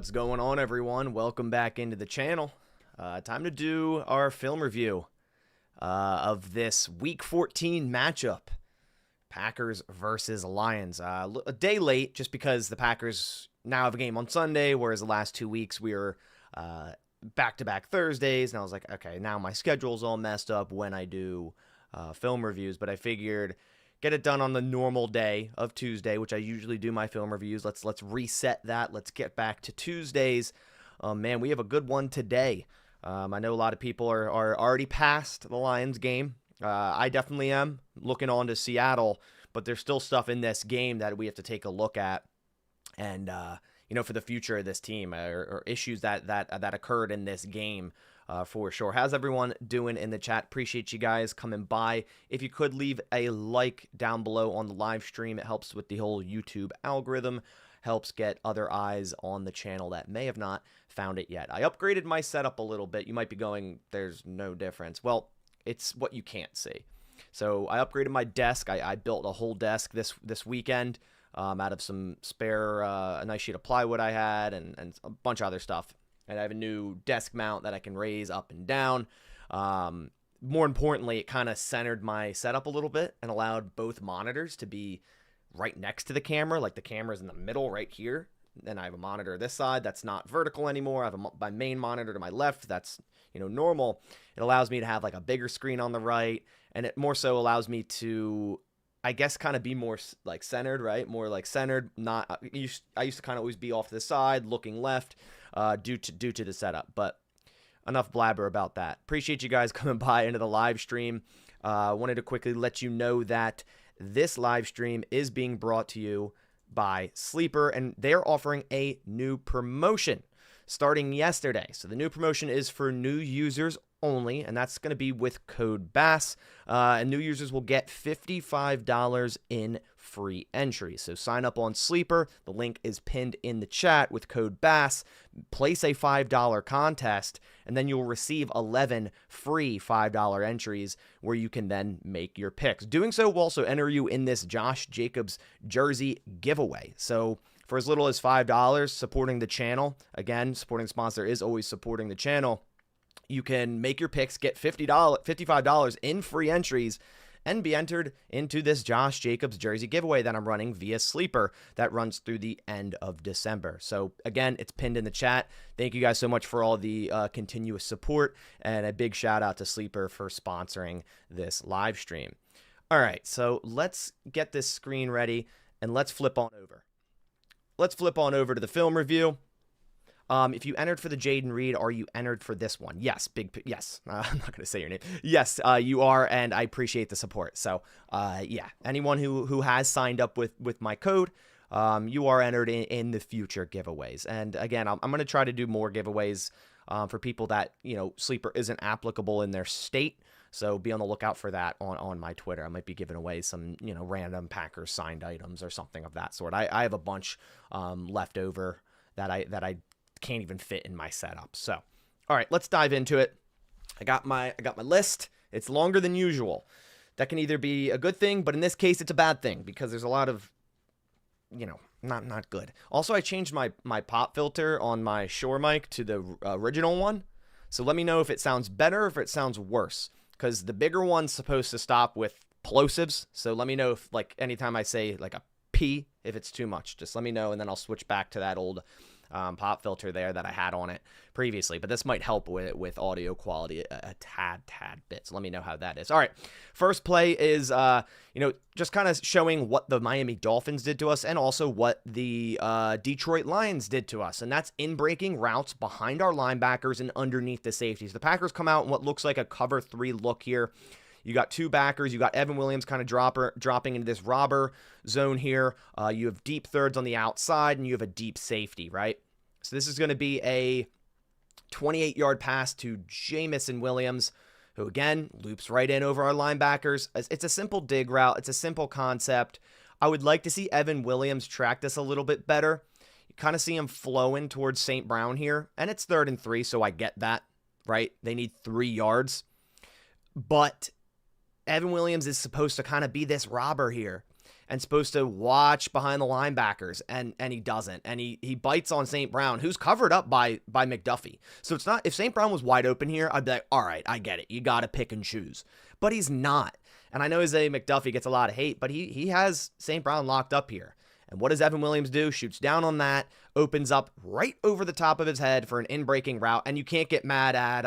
What's going on, everyone? Welcome back into the channel. Time to do our film review of this Week 14 matchup. Packers versus Lions. A day late just because the Packers now have a game on Sunday, whereas the last 2 weeks we were back-to-back Thursdays. And I was like, okay, now my schedule's all messed up when I do film reviews. But I figured get it done on the normal day of Tuesday, which I usually do my film reviews. Let's reset that. Let's get back to Tuesdays. Man, we have a good one today. I know a lot of people are already past the Lions game. I definitely am looking on to Seattle, but there's still stuff in this game that we have to take a look at, and for the future of this team or issues that occurred in this game. For sure. How's everyone doing in the chat? Appreciate you guys coming by. If you could leave a like down below on the live stream, it helps with the whole YouTube algorithm, helps get other eyes on the channel that may have not found it yet. I upgraded my setup a little bit. You might be going, there's no difference. Well, it's what you can't see. So I upgraded my desk. I built a whole desk this weekend out of some spare, a nice sheet of plywood I had and a bunch of other stuff. And I have a new desk mount that I can raise up and down. More importantly, it kind of centered my setup a little bit and allowed both monitors to be right next to the camera. Like the camera's in the middle right here. Then I have a monitor this side that's not vertical anymore. I have my main monitor to my left that's normal. It allows me to have like a bigger screen on the right, and it more so allows me to, I guess, kind of be more like centered, right? More like centered. Not I used to kind of always be off to the side, looking left. Due to the setup, but enough blabber about that. Appreciate you guys coming by into the live stream. Wanted to quickly let you know that this live stream is being brought to you by Sleeper, and they're offering a new promotion starting yesterday. So the new promotion is for new users only, and that's going to be with code BASS, and new users will get $55 in free entry. So sign up on Sleeper. The link is pinned in the chat with code BASS. Place a $5 contest, and then you'll receive 11 free $5 entries where you can then make your picks. Doing so will also enter you in this Josh Jacobs jersey giveaway. So for as little as $5, supporting the channel, again, supporting the sponsor is always supporting the channel, you can make your picks, get $55 in free entries, and be entered into this Josh Jacobs jersey giveaway that I'm running via Sleeper that runs through the end of December. So again, it's pinned in the chat. Thank you guys so much for all the continuous support, and a big shout out to Sleeper for sponsoring this live stream. All right, so let's get this screen ready and let's flip on over. Let's flip on over to the film review. If you entered for the Jaden Reed, are you entered for this one? Yes, yes. I'm not going to say your name. Yes, you are, and I appreciate the support. So, yeah, anyone who has signed up with my code, you are entered in the future giveaways. And again, I'm going to try to do more giveaways for people that, Sleeper isn't applicable in their state. So be on the lookout for that on my Twitter. I might be giving away some, random Packers signed items or something of that sort. I have a bunch left over that I can't even fit in my setup. So, all right, let's dive into it. I got my list. It's longer than usual. That can either be a good thing, but in this case, it's a bad thing because there's a lot of, not good. Also, I changed my pop filter on my Shure mic to the original one. So let me know if it sounds better or if it sounds worse, because the bigger one's supposed to stop with plosives. So let me know if, like, anytime I say like a P, if it's too much, just let me know, and then I'll switch back to that old pop filter there that I had on it previously, but this might help with audio quality a tad bit. So let me know how that is. All right, first play is just kind of showing what the Miami Dolphins did to us and also what the Detroit Lions did to us, and that's in breaking routes behind our linebackers and underneath the safeties. The Packers come out in what looks like a cover 3 look here. You got two backers. You got Evan Williams kind of dropping into this robber zone here. You have deep thirds on the outside, and you have a deep safety, right? So this is going to be a 28-yard pass to Jamison Williams, who, again, loops right in over our linebackers. It's a simple dig route. It's a simple concept. I would like to see Evan Williams track this a little bit better. You kind of see him flowing towards St. Brown here, and it's 3rd and 3, so I get that, right? They need 3 yards. But Evan Williams is supposed to kind of be this robber here. and supposed to watch behind the linebackers, and he doesn't. And he bites on St. Brown, who's covered up by McDuffie. So it's not, if St. Brown was wide open here, I'd be like, all right, I get it. You got to pick and choose. But he's not. And I know Isaiah McDuffie gets a lot of hate, but he has St. Brown locked up here. And what does Evan Williams do? Shoots down on that, opens up right over the top of his head for an in-breaking route. And you can't get mad at,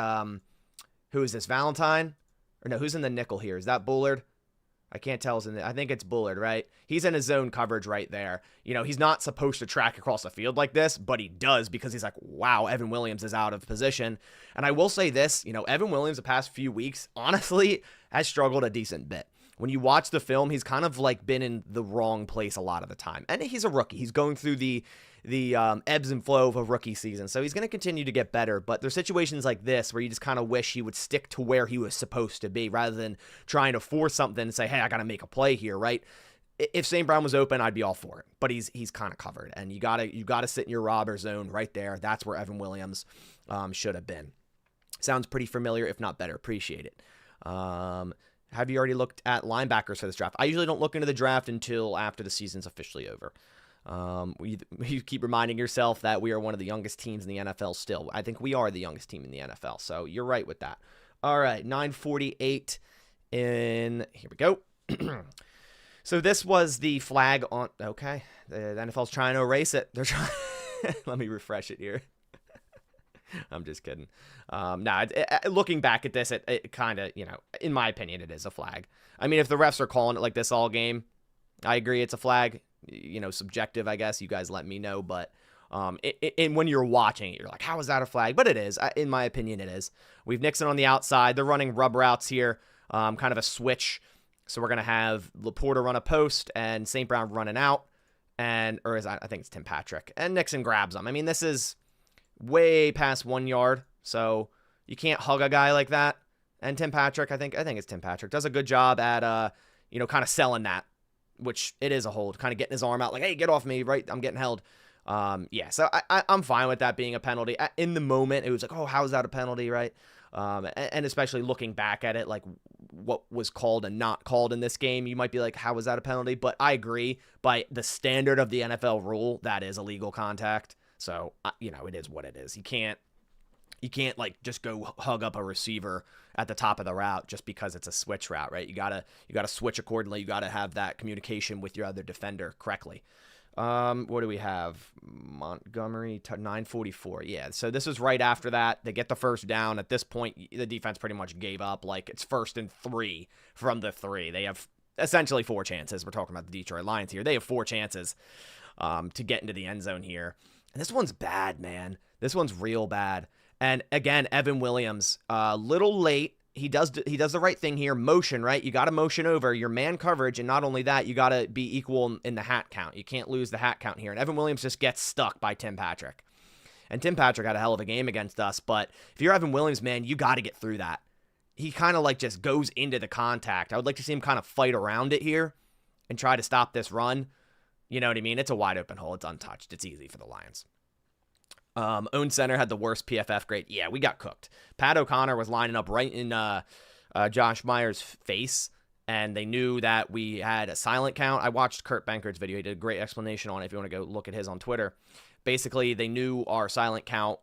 who is this, Valentine? Or no, who's in the nickel here? Is that Bullard? I can't tell. I think it's Bullard, right? He's in his zone coverage right there. You know, he's not supposed to track across the field like this, but he does because he's like, wow, Evan Williams is out of position. And I will say this, you know, Evan Williams the past few weeks, honestly, has struggled a decent bit. When you watch the film, he's kind of like been in the wrong place a lot of the time. And he's a rookie. He's going through the ebbs and flow of a rookie season. So he's going to continue to get better. But there's situations like this where you just kind of wish he would stick to where he was supposed to be rather than trying to force something and say, hey, I got to make a play here, right? If St. Brown was open, I'd be all for it. But he's kind of covered. And you gotta sit in your robber zone right there. That's where Evan Williams should have been. Sounds pretty familiar, if not better. Appreciate it. Have you already looked at linebackers for this draft? I usually don't look into the draft until after the season's officially over. You keep reminding yourself that we are one of the youngest teams in the NFL still. I think we are the youngest team in the NFL, so you're right with that. All right, 9:48 in, here we go. So this was the flag on, okay, the NFL's trying to erase it. They're trying, let me refresh it here. I'm just kidding. Looking back at this, it kind of, you know, in my opinion, it is a flag. I mean, if the refs are calling it like this all game, I agree it's a flag. You know, subjective, I guess. You guys let me know. But and when you're watching it, you're like, how is that a flag? But it is. In my opinion, it is. We've Nixon on the outside. They're running rub routes here, kind of a switch. So we're going to have Laporta run a post and St. Brown running out. I think it's Tim Patrick. And Nixon grabs him. I mean, this is way past 1 yard, so you can't hug a guy like that. And Tim Patrick, I think it's Tim Patrick, does a good job at you know, kind of selling that, which it is a hold, kind of getting his arm out like, hey, get off me, right? I'm getting held. Yeah, so I'm fine with that being a penalty. In the moment, it was like, oh, how is that a penalty, right? And especially looking back at it, like what was called and not called in this game, you might be like, how was that a penalty? But I agree, by the standard of the NFL rule, that is illegal contact. So, you know, it is what it is. You can't like just go hug up a receiver at the top of the route just because it's a switch route, right? You gotta switch accordingly. You gotta have that communication with your other defender correctly. What do we have? Montgomery, 9:44. Yeah, so this is right after that. They get the first down. At this point, the defense pretty much gave up. Like, it's 1st and 3 from the 3. They have essentially 4 chances. We're talking about the Detroit Lions here. They have 4 chances to get into the end zone here. And this one's bad, man. This one's real bad. And again, Evan Williams, a little late. He does the right thing here. Motion, right? You got to motion over your man coverage. And not only that, you got to be equal in the hat count. You can't lose the hat count here. And Evan Williams just gets stuck by Tim Patrick. And Tim Patrick had a hell of a game against us. But if you're Evan Williams, man, you got to get through that. He kind of like just goes into the contact. I would like to see him kind of fight around it here and try to stop this run. You know what I mean? It's a wide open hole. It's untouched. It's easy for the Lions. Own center had the worst PFF grade. Yeah, we got cooked. Pat O'Connor was lining up right in Josh Myers' face, and they knew that we had a silent count. I watched Kurt Bankert's video. He did a great explanation on it if you want to go look at his on Twitter. Basically, they knew our silent count,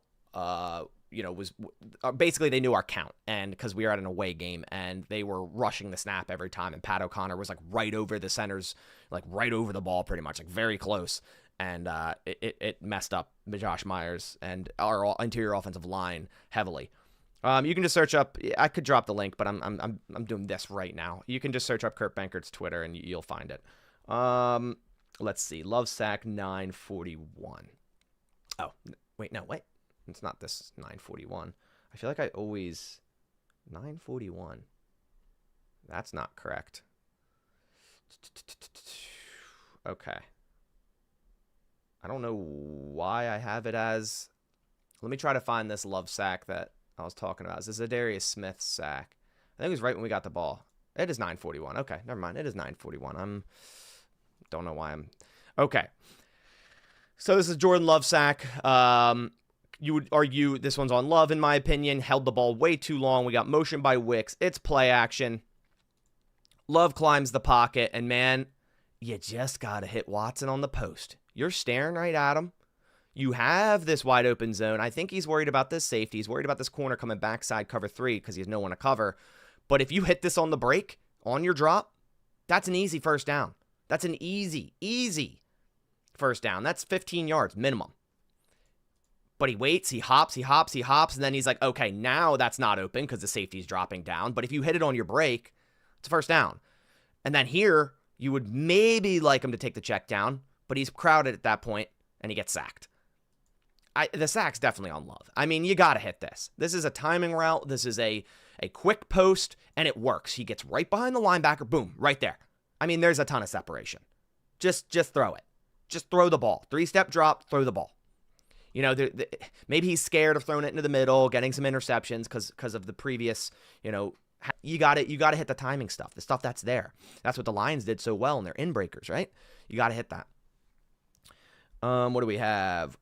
basically they knew our count, and because we were at an away game, and they were rushing the snap every time, and Pat O'Connor was like right over the centers, like right over the ball pretty much, like very close. And it messed up Josh Myers and our interior offensive line heavily. You can just search up. I could drop the link, but I'm doing this right now. You can just search up Kurt Bankert's Twitter and you'll find it. Let's see. Love sack 941. Oh wait, no, wait. It's not this 941. I feel like I always 941. That's not correct. Okay. I don't know why I have it as... Let me try to find this love sack that I was talking about. This is a Darius Smith sack. I think it was right when we got the ball. It is 9:41. Okay, never mind. It is 9:41. Don't know why I'm... Okay. So this is Jordan Love sack. You would argue this one's on Love, in my opinion. Held the ball way too long. We got motion by Wicks. It's play action. Love climbs the pocket, and man... you just got to hit Watson on the post. You're staring right at him. You have this wide open zone. I think he's worried about this safety. He's worried about this corner coming backside cover 3 because he has no one to cover. But if you hit this on the break, on your drop, that's an easy first down. That's an easy first down. That's 15 yards minimum. But he waits, he hops, and then he's like, okay, now that's not open because the safety's dropping down. But if you hit it on your break, it's a first down. And then here, you would maybe like him to take the check down, but he's crowded at that point, and he gets sacked. The sack's definitely on Love. I mean, you got to hit this. This is a timing route. This is a quick post, and it works. He gets right behind the linebacker. Boom, right there. I mean, there's a ton of separation. Just throw it. Just throw the ball. 3-step drop, throw the ball. You know, maybe he's scared of throwing it into the middle, getting some interceptions because of the previous, you know, you got to hit the timing stuff, the stuff that's there. That's what the Lions did so well in their in-breakers, right? You got to hit that. What do we have?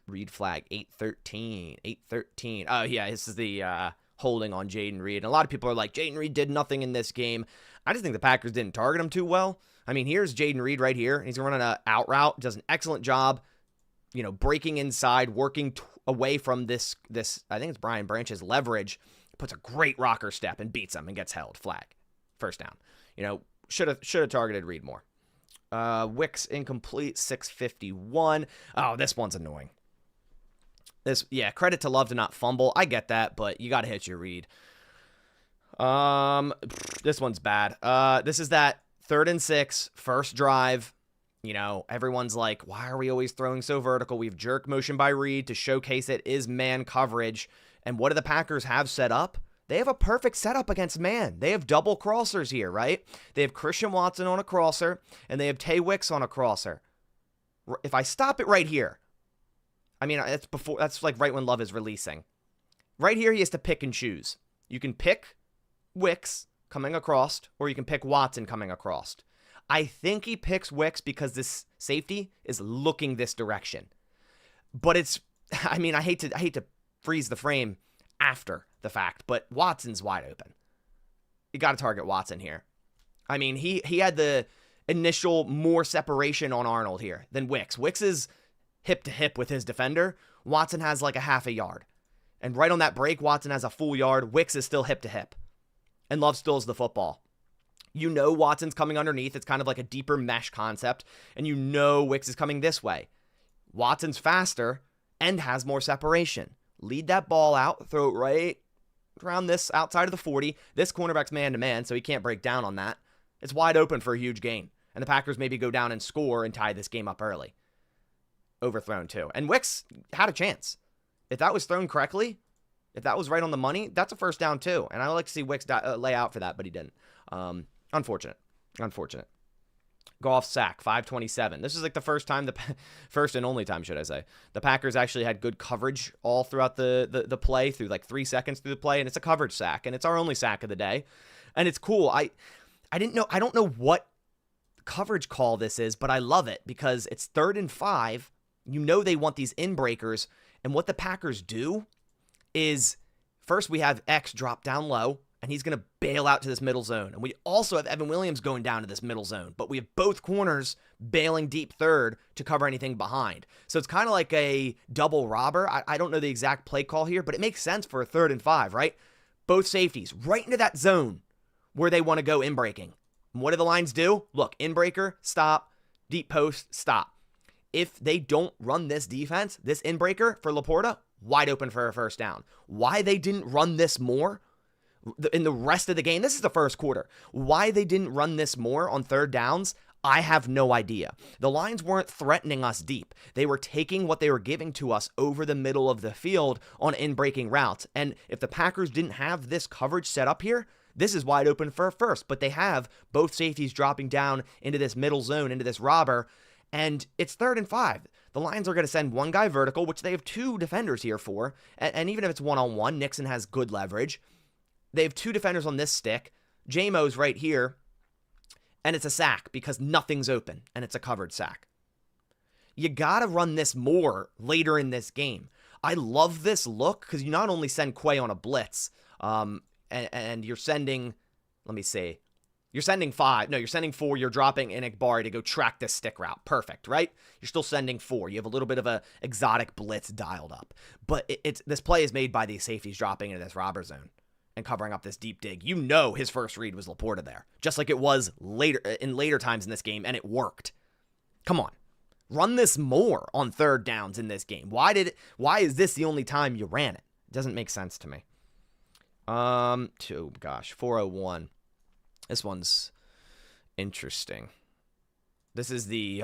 Reed flag, 8-13. Oh, yeah, this is the holding on Jaden Reed. And a lot of people are like, Jaden Reed did nothing in this game. I just think the Packers didn't target him too well. I mean, here's Jaden Reed right here. He's running an out route, does an excellent job, you know, breaking inside, working away from this, I think it's Brian Branch's leverage, puts a great rocker step and beats him and gets held. Flag. First down. You know, should have targeted Reed more. Wicks incomplete, 651. Oh, this one's annoying. Credit to Love to not fumble. I get that, but you got to hit your read. This one's bad. This is that 3rd and 6, first drive. You know, everyone's like, why are we always throwing so vertical? We've jerk motion by Reed to showcase it is man coverage. And what do the Packers have set up? They have a perfect setup against man. They have double crossers here, right? They have Christian Watson on a crosser, and they have Tay Wicks on a crosser. If I stop it right here, I mean, that's like right when Love is releasing. Right here, he has to pick and choose. You can pick Wicks coming across, or you can pick Watson coming across. I think he picks Wicks because this safety is looking this direction. But I hate to freeze the frame after the fact, but Watson's wide open. You got to target Watson here. I mean, he had the initial more separation on Arnold here than Wicks. Wicks is hip to hip with his defender. Watson has like a half a yard. And right on that break, Watson has a full yard. Wicks is still hip to hip. And Love steals the football. You know Watson's coming underneath. It's kind of like a deeper mesh concept. And you know Wicks is coming this way. Watson's faster and has more separation. Lead that ball out. Throw it right around this outside of the 40. This cornerback's man-to-man, so he can't break down on that. It's wide open for a huge gain. And the Packers maybe go down and score and tie this game up early. Overthrown too. And Wicks had a chance. If that was thrown correctly, if that was right on the money, that's a first down too. And I would like to see Wicks lay out for that, but he didn't. Unfortunate. Goff sack, 527. This is like the first and only time, should I say. The Packers actually had good coverage all throughout the play, through like 3 seconds through the play, and it's a coverage sack, and it's our only sack of the day. And it's cool. I don't know what coverage call this is, but I love it because it's 3rd and 5. You know they want these in-breakers, and what the Packers do is, first we have X drop down low, and he's going to bail out to this middle zone. And we also have Evan Williams going down to this middle zone, but we have both corners bailing deep third to cover anything behind. So it's kind of like a double robber. I don't know the exact play call here, but it makes sense for a 3rd and 5, right? Both safeties right into that zone where they want to go in-breaking. And what do the lines do? Look, in-breaker, stop, deep post, stop. If they don't run this defense, this in-breaker for Laporta, wide open for a first down. Why they didn't run this more in the rest of the game, this is the first quarter. Why they didn't run this more on 3rd downs, I have no idea. The Lions weren't threatening us deep. They were taking what they were giving to us over the middle of the field on in-breaking routes. And if the Packers didn't have this coverage set up here, this is wide open for a first. But they have both safeties dropping down into this middle zone, into this robber, and it's 3rd and 5. The Lions are going to send one guy vertical, which they have 2 defenders here for. And even if it's one-on-one, Nixon has good leverage. They have 2 defenders on this stick. J-Mo's right here. And it's a sack because nothing's open. And it's a covered sack. You got to run this more later in this game. I love this look because you not only send Quay on a blitz, and you're sending, let me see, You're sending 5. No, you're sending 4. You're dropping Inikbari to go track this stick route. Perfect, right? You're still sending 4. You have a little bit of a exotic blitz dialed up. But this play is made by these safeties dropping into this robber zone and covering up this deep dig. You know his first read was Laporta there, just like it was later times in this game, and it worked. Come on. Run this more on third downs in this game. Why is this the only time you ran it? It doesn't make sense to me. 401. This one's interesting. This is the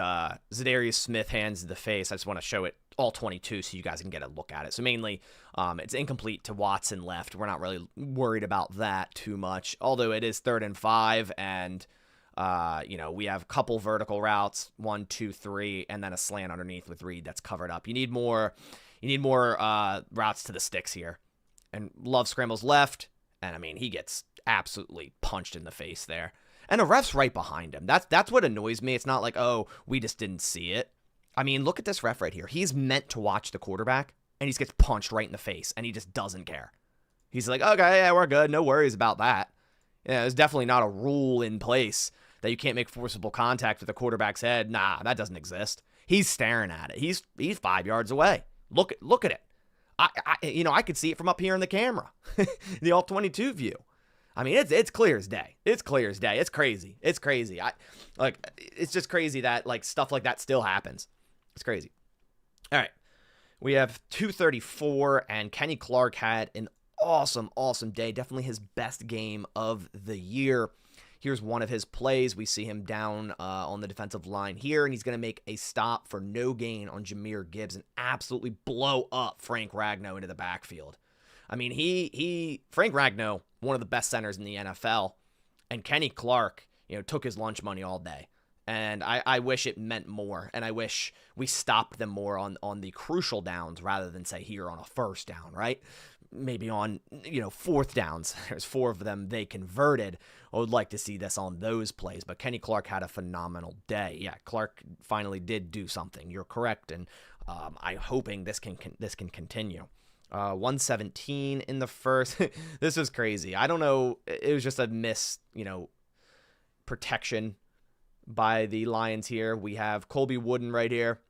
Zadarius Smith hands to the face. I just want to show it all 22 so you guys can get a look at it. So mainly, it's incomplete to Watson left. We're not really worried about that too much, although it is 3rd and 5, and we have a couple vertical routes, 1, 2, 3, and then a slant underneath with Reed that's covered up. You need more routes to the sticks here. And Love scrambles left, and I mean, he gets absolutely punched in the face there. And a ref's right behind him. That's what annoys me. It's not like, oh, we just didn't see it. I mean, look at this ref right here. He's meant to watch the quarterback, and he gets punched right in the face, and he just doesn't care. He's like, okay, yeah, we're good. No worries about that. Yeah, there's definitely not a rule in place that you can't make forcible contact with the quarterback's head. Nah, that doesn't exist. He's staring at it. He's 5 yards away. Look at it. I could see it from up here in the camera, the all 22 view. I mean, it's clear as day. It's clear as day. It's crazy. It's crazy. It's just crazy that like stuff like that still happens. It's crazy. All right, we have 234, and Kenny Clark had an awesome day. Definitely his best game of the year. Here's one of his plays. We see him down on the defensive line here, and he's going to make a stop for no gain on Jahmyr Gibbs and absolutely blow up Frank Ragnow into the backfield. I mean, Frank Ragnow, one of the best centers in the NFL, and Kenny Clark, took his lunch money all day. And I wish it meant more, and I wish we stopped them more on the crucial downs rather than, say, here on a first down, right? Maybe on, 4th downs. There's 4 of them they converted. I would like to see this on those plays, but Kenny Clark had a phenomenal day. Yeah, Clark finally did do something. You're correct, and I'm hoping this can continue. 117 in the first. This is crazy. I don't know. It was just a miss, protection by the Lions here. We have Colby Wooden right here.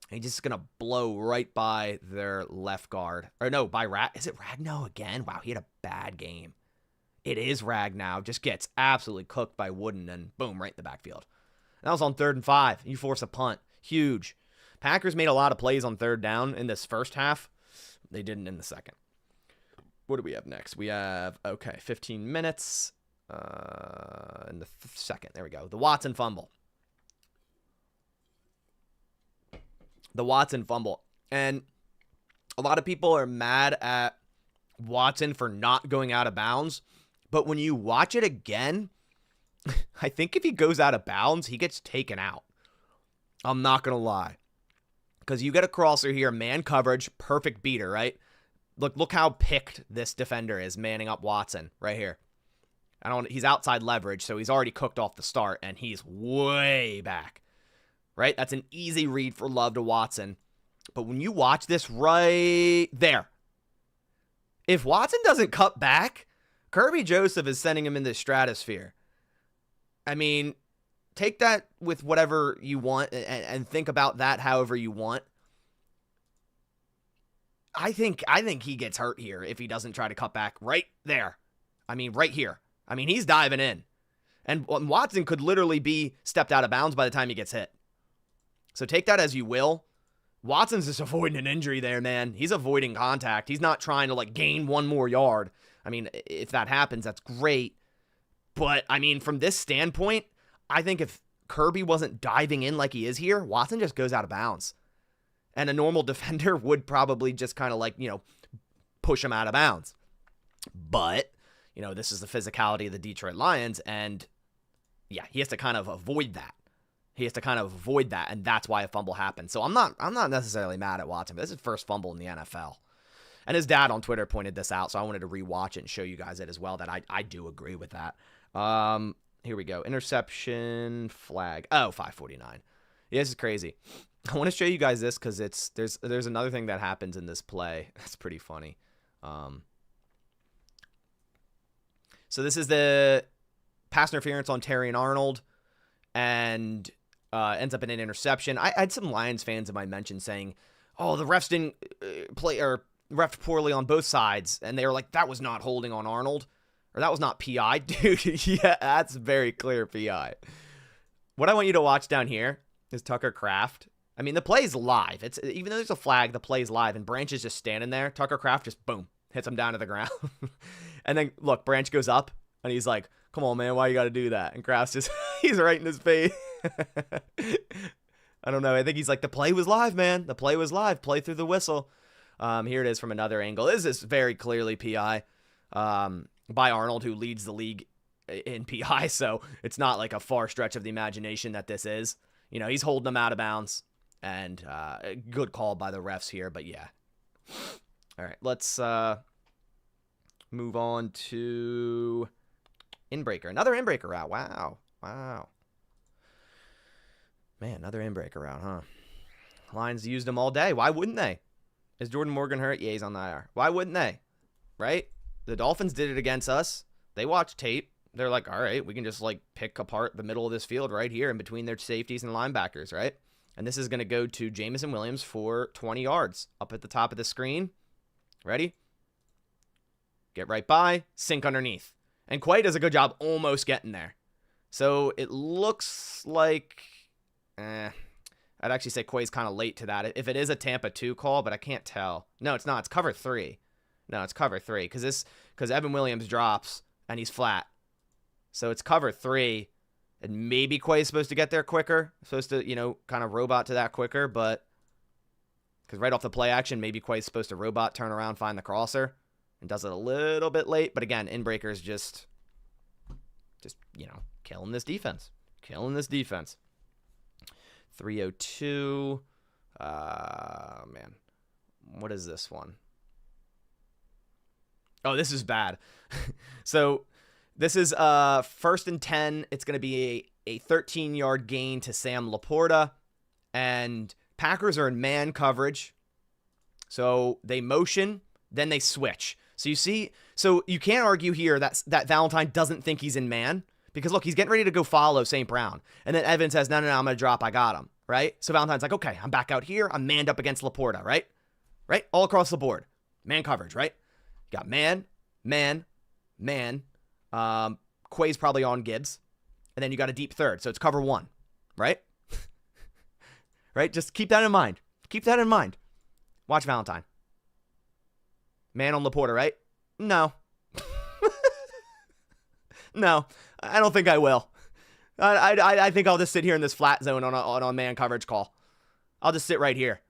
He's just going to blow right by their left guard. Or no, is it Ragnow again? Wow, he had a bad game. It is Ragnow. Just gets absolutely cooked by Wooden, and boom, right in the backfield. That was on 3rd and 5. You force a punt. Huge. Packers made a lot of plays on 3rd down in this first half. They didn't in the second. What do we have next? We have, 15 minutes in the second. There we go. The Watson fumble. And a lot of people are mad at Watson for not going out of bounds. But when you watch it again, I think if he goes out of bounds, he gets taken out. I'm not going to lie. Because you get a crosser here, man coverage, perfect beater, right? Look how picked this defender is manning up Watson right here. He's outside leverage, so he's already cooked off the start, and he's way back. Right? That's an easy read for Love to Watson. But when you watch this right there, if Watson doesn't cut back, Kirby Joseph is sending him in the stratosphere. I mean, take that with whatever you want and think about that however you want. I think he gets hurt here if he doesn't try to cut back right there. I mean, right here. I mean, he's diving in. And Watson could literally be stepped out of bounds by the time he gets hit. So take that as you will. Watson's just avoiding an injury there, man. He's avoiding contact. He's not trying to, gain one more yard. I mean, if that happens, that's great. But, I mean, from this standpoint, I think if Kirby wasn't diving in like he is here, Watson just goes out of bounds. And a normal defender would probably just kind of push him out of bounds. But, this is the physicality of the Detroit Lions, and yeah, he has to kind of avoid that. And that's why a fumble happened. So I'm not necessarily mad at Watson, but this is his first fumble in the NFL. And his dad on Twitter pointed this out, so I wanted to rewatch it and show you guys it as well, that I do agree with that. Here we go. Interception, flag. Oh, 549. Yeah, this is crazy. I want to show you guys this because there's another thing that happens in this play. It's pretty funny. So this is the pass interference on Terry and Arnold, and ends up in an interception. I had some Lions fans in my mention saying, oh, the refs didn't play or refed poorly on both sides. And they were like, that was not holding on Arnold. Or that was not PI. Dude, yeah, that's very clear PI. What I want you to watch down here is Tucker Kraft. I mean, the play's live. It's even though there's a flag, the play's live. And Branch is just standing there. Tucker Kraft just, boom, hits him down to the ground. And then, look, Branch goes up. And he's like, come on, man, why you got to do that? And Kraft's just, he's right in his face. I don't know. I think he's like, the play was live, man. The play was live. Play through the whistle. Here it is from another angle. This is very clearly PI by Arnold, who leads the league in PI. So it's not like a far stretch of the imagination that this is. You know, he's holding them out of bounds. And good call by the refs here. But yeah. All right, let's move on to inbreaker. Another inbreaker route. Wow. Man, another inbreaker route, huh? Lions used them all day. Why wouldn't they? Is Jordan Morgan hurt? Yeah, he's on the IR. Why wouldn't they? Right? The Dolphins did it against us. They watched tape. They're like, all right, we can just like pick apart the middle of this field right here in between their safeties and linebackers, right? And this is going to go to Jamison Williams for 20 yards up at the top of the screen. Ready? Get right by, sink underneath. And Quay does a good job almost getting there. So it looks like, I'd actually say Quay's kind of late to that. If it is a Tampa 2 call, but I can't tell. No, it's not. It's cover 3. No, it's cover 3 because Evan Williams drops and he's flat. So it's cover 3. And maybe Quay's supposed to get there quicker. Supposed to, you know, kind of robot to that quicker. But because right off the play action, maybe Quay's supposed to robot, turn around, find the crosser. And does it a little bit late. But again, inbreaker's just, you know, killing this defense. 302. Man. What is this one? Oh, this is bad. So this is 1st and 10. It's going to be a 13-yard gain to Sam Laporta. And Packers are in man coverage. So they motion, then they switch. So you see, so you can't argue here that Valentine doesn't think he's in man. Because look, he's getting ready to go follow St. Brown. And then Evan says, no, I'm going to drop. I got him. Right? So Valentine's like, okay, I'm back out here. I'm manned up against Laporta. Right? Right? All across the board. Man coverage. Right? You got man. Quay's probably on Gibbs. And then you got a deep third. So it's cover 1. Right? Right? Just keep that in mind. Watch Valentine. Man on Laporta, right? No. No, I don't think I will. I think I'll just sit here in this flat zone on a man coverage call. I'll just sit right here.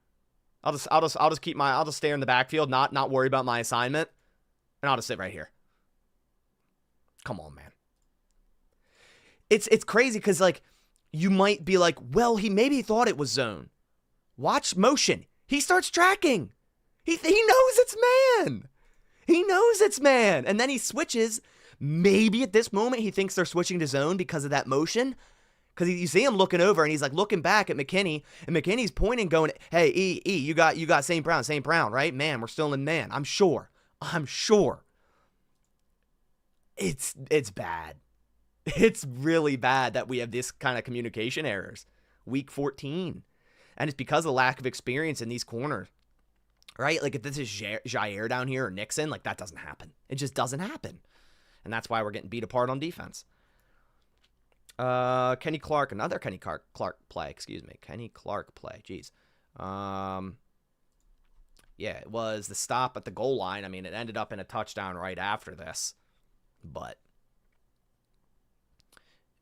I'll just stay in the backfield, not worry about my assignment, and I'll just sit right here. Come on, man. It's crazy because like you might be like, well, he maybe thought it was zone. Watch motion. He starts tracking. He knows it's man. And then he switches. Maybe at this moment he thinks they're switching to zone because of that motion. Because you see him looking over and he's like looking back at McKinney. And McKinney's pointing going, hey, E, you got St. Brown, right? Man, we're still in man. I'm sure. It's bad. It's really bad that we have this kind of communication errors. Week 14. And it's because of the lack of experience in these corners. Right? Like if this is Jair down here or Nixon, like that doesn't happen. It just doesn't happen. And that's why we're getting beat apart on defense. Kenny Clark, another Kenny Clark play, Kenny Clark play, jeez. Yeah, it was the stop at the goal line. I mean, it ended up in a touchdown right after this. But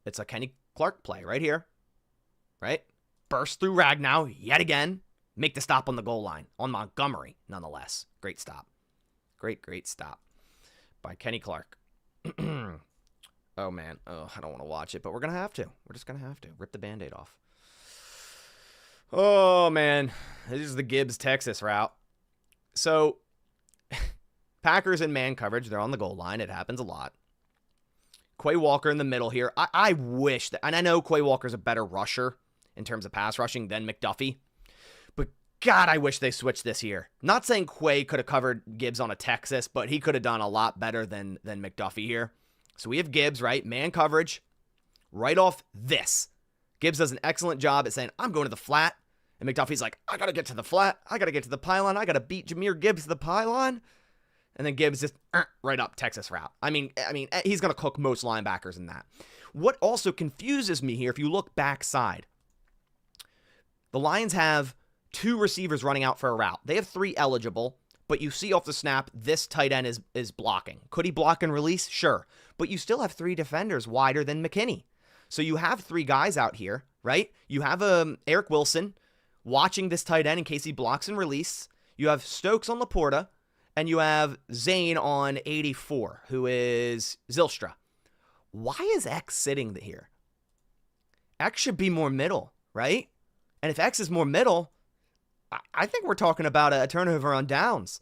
it's a Kenny Clark play right here. Right? Burst through Ragnow yet again. Make the stop on the goal line. On Montgomery, nonetheless. Great stop. Great stop by Kenny Clark. Oh, man. Oh, I don't want to watch it, but we're going to have to. We're just going to have to. Rip the Band-Aid off. Oh, man. This is the Gibbs, Texas route. So, Packers in man coverage. They're on the goal line. It happens a lot. Quay Walker in the middle here. I wish that, and I know Quay Walker's a better rusher in terms of pass rushing than McDuffie. But, God, I wish they switched this here. Not saying Quay could have covered Gibbs on a Texas, but he could have done a lot better than McDuffie here. So we have Gibbs, right? Man coverage. Right off this. Gibbs does an excellent job at saying, I'm going to the flat. And McDuffie's like, I got to get to the flat. I got to get to the pylon. I got to beat Jahmyr Gibbs to the pylon. And then Gibbs just right up Texas route. I mean, he's going to cook most linebackers in that. What also confuses me here, if you look backside, the Lions have 2 receivers running out for a route. They have 3 eligible, but you see off the snap, this tight end is blocking. Could he block and release? Sure. But you still have 3 defenders wider than McKinney. So you have 3 guys out here, right? You have Eric Wilson watching this tight end in case he blocks and release. You have Stokes on Laporta, and you have Zane on 84, who is Zylstra. Why is X sitting here? X should be more middle, right? And if X is more middle, I think we're talking about a turnover on downs.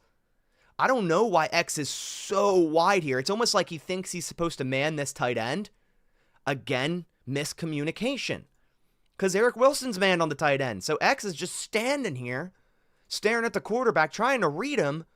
I don't know why X is so wide here. It's almost like he thinks he's supposed to man this tight end. Again, miscommunication. Because Eric Wilson's manned on the tight end. So X is just standing here, staring at the quarterback, trying to read him.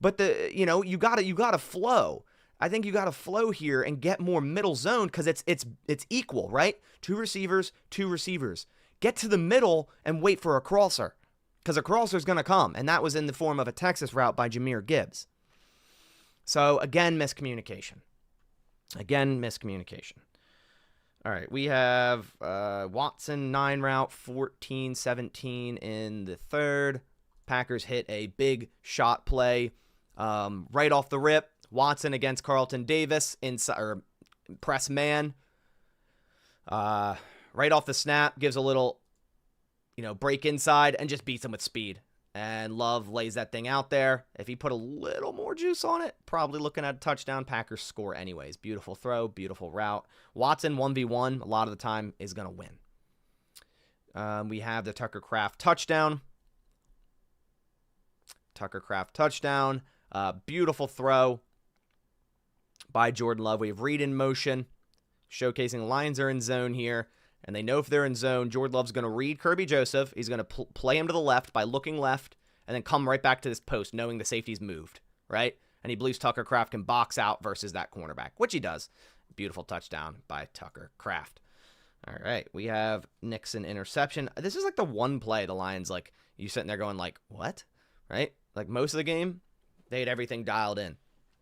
But you gotta flow. I think you gotta flow here and get more middle zone because it's equal, right? 2 receivers, 2 receivers. Get to the middle and wait for a crosser. Because a crosser's going to come, and that was in the form of a Texas route by Jahmyr Gibbs. So, again, miscommunication. All right, we have Watson 9 route, 14-17 in the third. Packers hit a big shot play right off the rip. Watson against Carlton Davis, press man. Right off the snap, gives a little break inside and just beats him with speed. And Love lays that thing out there. If he put a little more juice on it, probably looking at a touchdown. Packers score anyways. Beautiful throw, beautiful route. Watson 1v1 a lot of the time is going to win. We have the Tucker Kraft touchdown. Beautiful throw by Jordan Love. We have read in motion, showcasing the Lions are in zone here. And they know if they're in zone, Jordan Love's going to read Kirby Joseph. He's going to play him to the left by looking left and then come right back to this post knowing the safety's moved, right? And he believes Tucker Kraft can box out versus that cornerback, which he does. Beautiful touchdown by Tucker Kraft. All right, we have Nixon interception. This is like the one play the Lions, like, you sitting there going like, what? Right? Like most of the game, they had everything dialed in.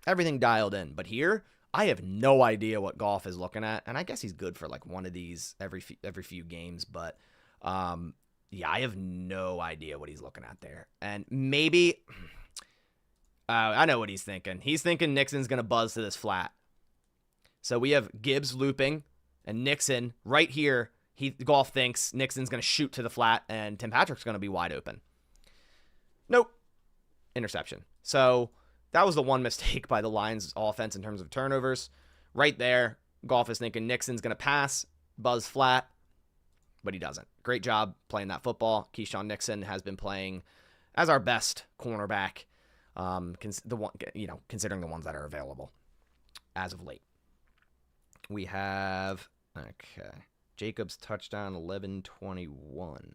But here, I have no idea what Goff is looking at, and I guess he's good for like one of these every few games, but yeah, I have no idea what he's looking at there. And maybe, I know what he's thinking. He's thinking Nixon's going to buzz to this flat. So we have Gibbs looping, and Nixon right here, Goff thinks Nixon's going to shoot to the flat, and Tim Patrick's going to be wide open. Nope. Interception. So that was the one mistake by the Lions offense in terms of turnovers. Right there, Goff is thinking Nixon's going to pass, buzz flat, but he doesn't. Great job playing that football. Keyshawn Nixon has been playing as our best cornerback, considering the ones that are available as of late. We have, Jacobs touchdown, 11-21.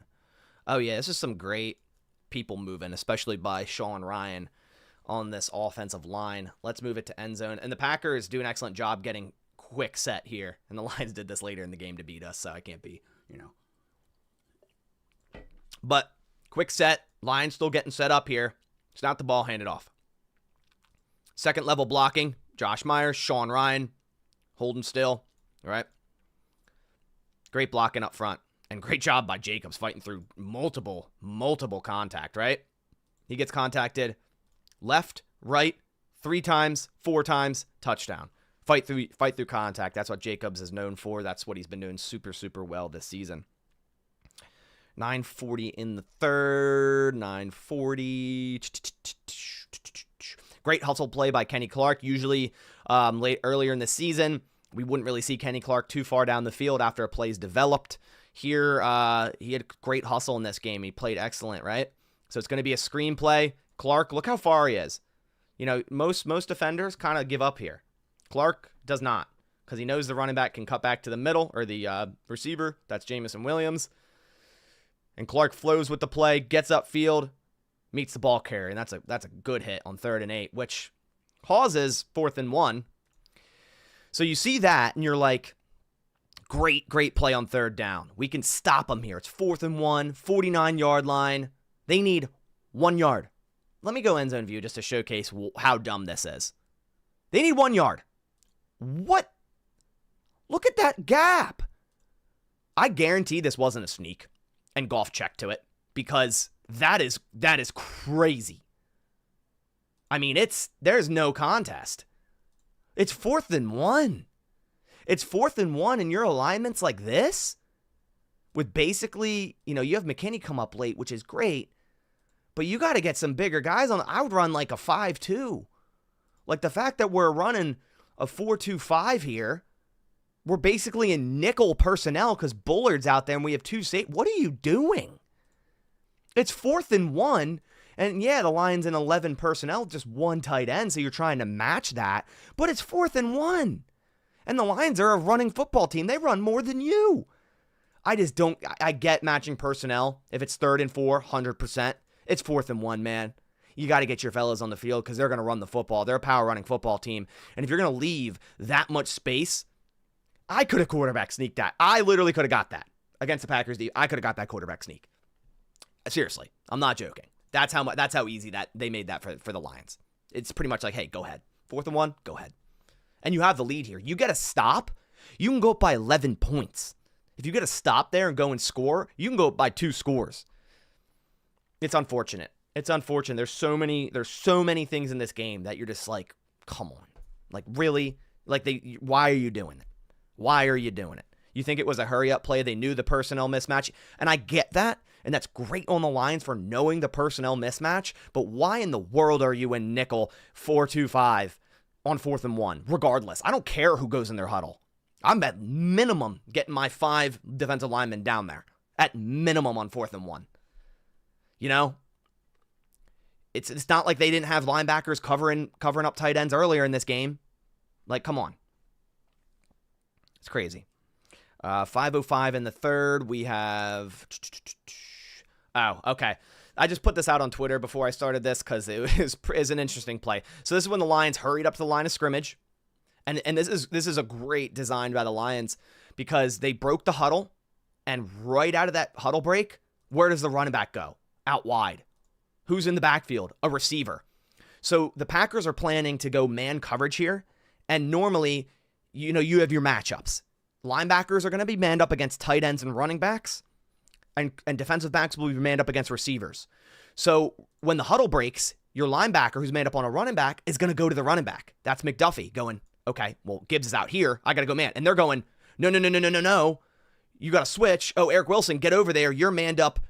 Oh, yeah, this is some great people moving, especially by Sean Ryan on this offensive line. Let's move it to end zone. And the Packers do an excellent job getting quick set here. And the Lions did this later in the game to beat us, so I can't be, But quick set. Lions still getting set up here. It's not the ball handed off. Second level blocking. Josh Myers, Sean Ryan, holding still. All right. Great blocking up front. And great job by Jacobs fighting through multiple contact, right? He gets contacted. Left, right, 3 times, 4 times, touchdown. Fight through contact. That's what Jacobs is known for. That's what he's been doing super, super well this season. 9:40 in the third. 9:40. Great hustle play by Kenny Clark. Usually earlier in the season, we wouldn't really see Kenny Clark too far down the field after a play's developed. Here, he had great hustle in this game. He played excellent, right? So it's going to be a screenplay. Clark, look how far he is. Most defenders kind of give up here. Clark does not, because he knows the running back can cut back to the middle, or the receiver. That's Jamison Williams. And Clark flows with the play, gets upfield, meets the ball carrier, and that's a good hit on 3rd and 8, which causes 4th and 1. So you see that, and you're like, great play on third down. We can stop them here. It's 4th and 1, 49-yard line. They need 1 yard. Let me go end zone view just to showcase how dumb this is. They need 1 yard. What? Look at that gap. I guarantee this wasn't a sneak and Goff checked to it, because that is crazy. I mean, there's no contest. It's 4th and 1. It's 4th and 1, and your alignment's like this? With basically, you have McKinney come up late, which is great, but you got to get some bigger guys on. I would run like a 5-2. Like the fact that we're running a 4-2-5 here, we're basically in nickel personnel because Bullard's out there and we have 2 safe. What are you doing? It's 4th and 1. And yeah, the Lions in 11 personnel, just 1 tight end, so you're trying to match that. But it's 4th and 1. And the Lions are a running football team. They run more than you. I get matching personnel. If it's 3rd and 4, 100%. It's 4th and 1, man. You got to get your fellas on the field because they're going to run the football. They're a power running football team. And if you're going to leave that much space, I could have quarterback sneaked that. I literally could have got that against the Packers. I could have got that quarterback sneak. Seriously, I'm not joking. That's how easy that they made that for the Lions. It's pretty much like, hey, go ahead. 4th and 1, go ahead. And you have the lead here. You get a stop, you can go up by 11 points. If you get a stop there and go and score, you can go up by 2 scores. It's unfortunate. It's unfortunate. There's so many things in this game that you're just like, come on. Like, really? Like, why are you doing it? Why are you doing it? You think it was a hurry-up play? They knew the personnel mismatch. And I get that. And that's great on the Lions for knowing the personnel mismatch. But why in the world are you in nickel 4-2-5 on 4th and 1? Regardless, I don't care who goes in their huddle. I'm at minimum getting my 5 defensive linemen down there. At minimum on 4th and 1. It's not like they didn't have linebackers covering up tight ends earlier in this game. Like, come on. It's crazy. 5:05 in the third. We have... Oh, okay. I just put this out on Twitter before I started this because it is an interesting play. So this is when the Lions hurried up to the line of scrimmage. And this is a great design by the Lions because they broke the huddle, and right out of that huddle break, where does the running back go? Out wide. Who's in the backfield? A receiver. So the Packers are planning to go man coverage here, and normally, you have your matchups. Linebackers are going to be manned up against tight ends and running backs, and defensive backs will be manned up against receivers. So when the huddle breaks, your linebacker who's manned up on a running back is going to go to the running back. That's McDuffie going, okay, well, Gibbs is out here. I got to go man. And they're going, no. You got to switch. Oh, Eric Wilson, get over there. You're manned up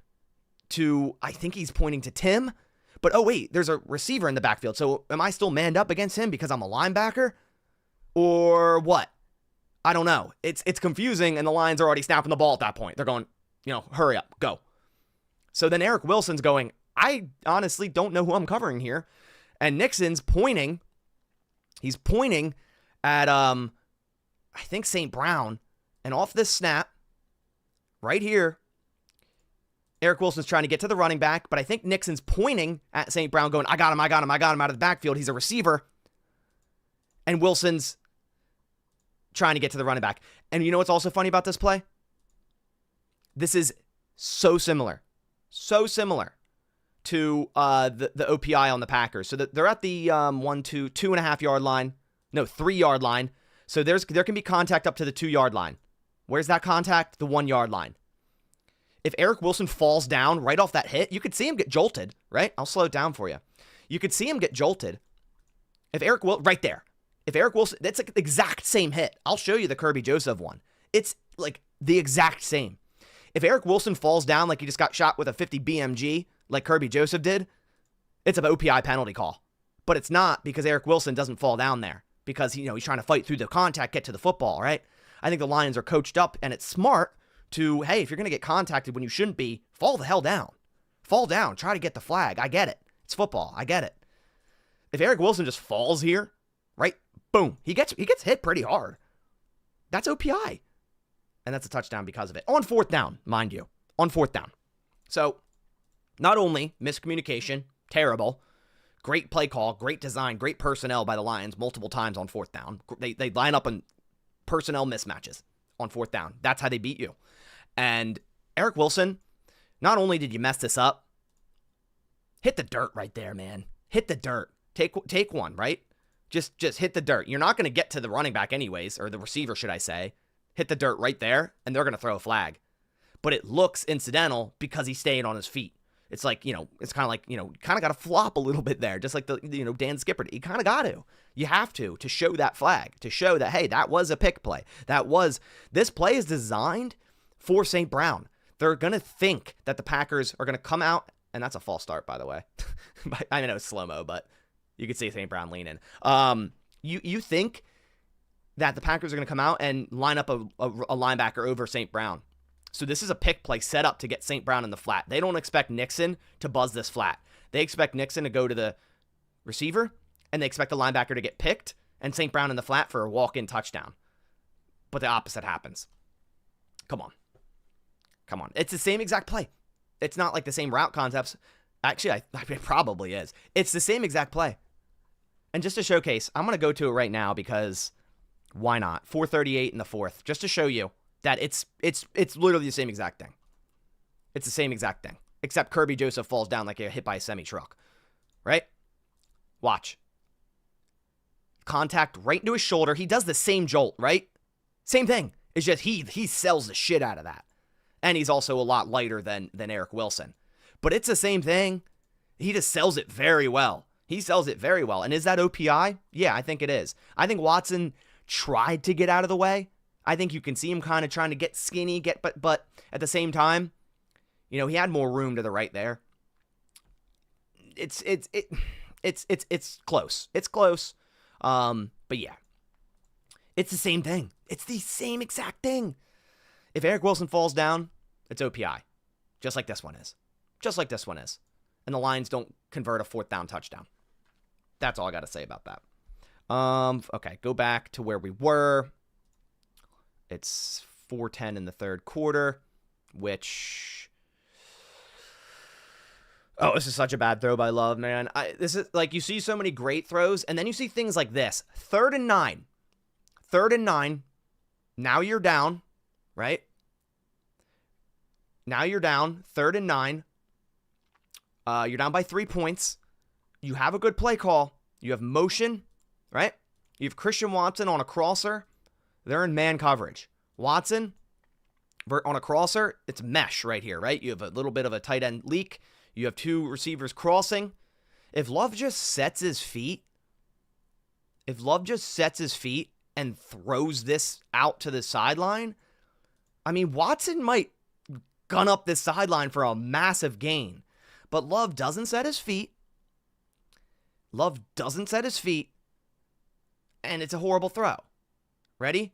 to, I think he's pointing to Tim. But, oh, wait, there's a receiver in the backfield. So am I still manned up against him because I'm a linebacker? Or what? I don't know. It's confusing, and the Lions are already snapping the ball at that point. They're going, hurry up, go. So then Eric Wilson's going, I honestly don't know who I'm covering here. And Nixon's pointing. He's pointing at, I think, St. Brown. And off this snap, right here, Eric Wilson's trying to get to the running back, but I think Nixon's pointing at St. Brown going, I got him out of the backfield. He's a receiver. And Wilson's trying to get to the running back. And you know what's also funny about this play? This is so similar to the OPI on the Packers. So they're at the 2.5 yard line. No, 3 yard line. So there can be contact up to the 2 yard line. Where's that contact? The 1 yard line. If Eric Wilson falls down right off that hit, you could see him get jolted, right? I'll slow it down for you. You could see him get jolted. Right there. If Eric Wilson, that's like the exact same hit. I'll show you the Kirby Joseph one. It's like the exact same. If Eric Wilson falls down like he just got shot with a 50 BMG, like Kirby Joseph did, it's an OPI penalty call. But it's not because Eric Wilson doesn't fall down there because he's trying to fight through the contact, get to the football, right? I think the Lions are coached up, and it's smart to, hey, if you're going to get contacted when you shouldn't be, fall the hell down. Fall down. Try to get the flag. I get it. It's football. I get it. If Eric Wilson just falls here, right? Boom. He gets hit pretty hard. That's OPI. And that's a touchdown because of it. On 4th down, mind you. On 4th down. So, not only miscommunication, terrible, great play call, great design, great personnel by the Lions multiple times on fourth down. They line up in personnel mismatches on fourth down. That's how they beat you. And Eric Wilson, not only did you mess this up, hit the dirt right there, man. Hit the dirt. Take one, right? Just hit the dirt. You're not going to get to the running back anyways, or the receiver, should I say. Hit the dirt right there, and they're going to throw a flag. But it looks incidental because he's staying on his feet. It's like, it's kind of like, kind of got to flop a little bit there, just like Dan Skipper. You kind of got to. You have to show that flag, to show that, hey, that was a pick play. This play is designed for St. Brown. They're going to think that the Packers are going to come out, and that's a false start, by the way. I know it's slow-mo, but you could see St. Brown leaning. You think that the Packers are going to come out and line up a linebacker over St. Brown. So this is a pick play set up to get St. Brown in the flat. They don't expect Nixon to buzz this flat. They expect Nixon to go to the receiver, and they expect the linebacker to get picked, and St. Brown in the flat for a walk-in touchdown. But the opposite happens. Come on. It's the same exact play. It's not like the same route concepts. Actually, it probably is. It's the same exact play. And just to showcase, I'm going to go to it right now because why not? 4:38 in the fourth, just to show you that it's literally the same exact thing. It's the same exact thing, except Kirby Joseph falls down like a hit by a semi-truck, right? Watch. Contact right into his shoulder. He does the same jolt, right? Same thing. It's just he sells the shit out of that. And he's also a lot lighter than Eric Wilson. But it's the same thing. He just sells it very well. And is that OPI? Yeah, I think it is. I think Watson tried to get out of the way. I think you can see him kind of trying to get skinny, but at the same time, he had more room to the right there. It's close. It's close. But yeah. It's the same thing. It's the same exact thing. If Eric Wilson falls down, it's OPI. Just like this one is. And the Lions don't convert a fourth down touchdown. That's all I got to say about that. Okay, go back to where we were. It's 4:10 in the third quarter, which... Oh, this is such a bad throw by Love, man. This is like, you see so many great throws, and then you see things like this. 3rd and 9. 3rd and 9. Now you're down, right? Now you're down. 3rd and 9. You're down by 3 points. You have a good play call. You have motion, right? You have Christian Watson on a crosser. They're in man coverage. Watson on a crosser, it's mesh right here, right? You have a little bit of a tight end leak. You have 2 receivers crossing. If Love just sets his feet and throws this out to the sideline, I mean, Watson might gun up this sideline for a massive gain. But Love doesn't set his feet. And it's a horrible throw. Ready?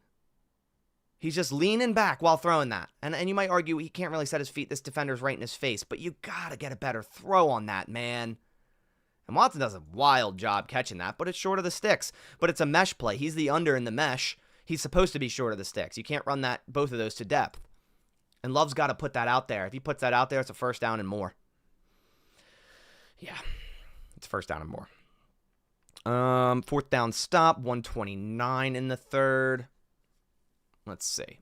He's just leaning back while throwing that. And you might argue he can't really set his feet. This defender's right in his face. But you got to get a better throw on that, man. And Watson does a wild job catching that, but it's short of the sticks. But it's a mesh play. He's the under in the mesh. He's supposed to be short of the sticks. You can't run both of those to depth. And Love's got to put that out there. If he puts that out there, it's a first down and more. Yeah, it's first down and more. 4th down stop, 1:29 in the third. Let's see.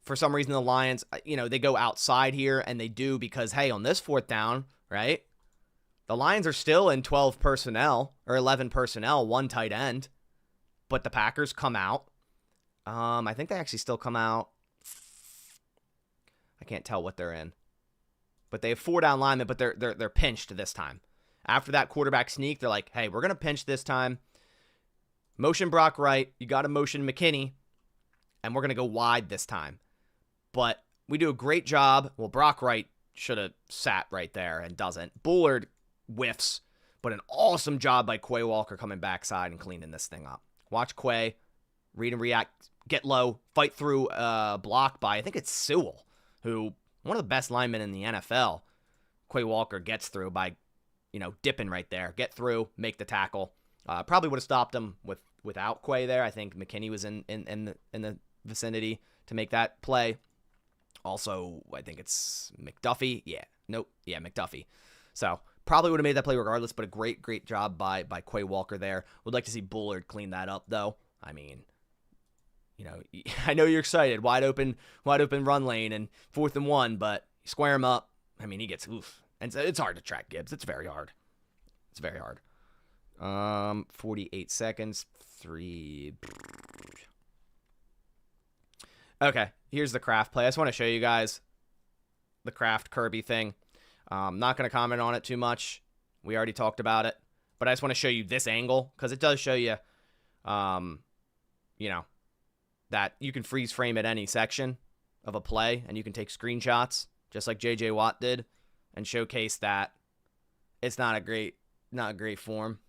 For some reason, the Lions, they go outside here, and they do because, hey, on this 4th down, right, the Lions are still in 12 personnel, or 11 personnel, 1 tight end, but the Packers come out. I think they actually still come out. I can't tell what they're in. But they have 4 down linemen, but they're pinched this time. After that quarterback sneak, they're like, hey, we're going to pinch this time. Motion Brock Wright. You got to motion McKinney. And we're going to go wide this time. But we do a great job. Well, Brock Wright should have sat right there and doesn't. Bullard whiffs. But an awesome job by Quay Walker coming backside and cleaning this thing up. Watch Quay. Read and react. Get low. Fight through block by, I think it's Sewell, who... one of the best linemen in the NFL. Quay Walker gets through by, dipping right there. Get through, make the tackle. Probably would have stopped him without Quay there. I think McKinney was in the vicinity to make that play. Also, I think it's McDuffie. Yeah. Nope. Yeah, McDuffie. So, Probably would have made that play regardless, but a great job by Quay Walker there. Would like to see Bullard clean that up, though. I mean, I know you're excited. Wide open run lane and 4th and 1, but you square him up. I mean, he gets oof. And it's hard to track Gibbs. It's very hard. 48 seconds. 3. Okay, here's the Kraft play. I just want to show you guys the Kraft Kirby thing. Not going to comment on it too much. We already talked about it. But I just want to show you this angle because it does show you, that you can freeze frame at any section of a play and you can take screenshots just like J.J. Watt did and showcase that it's not a great form,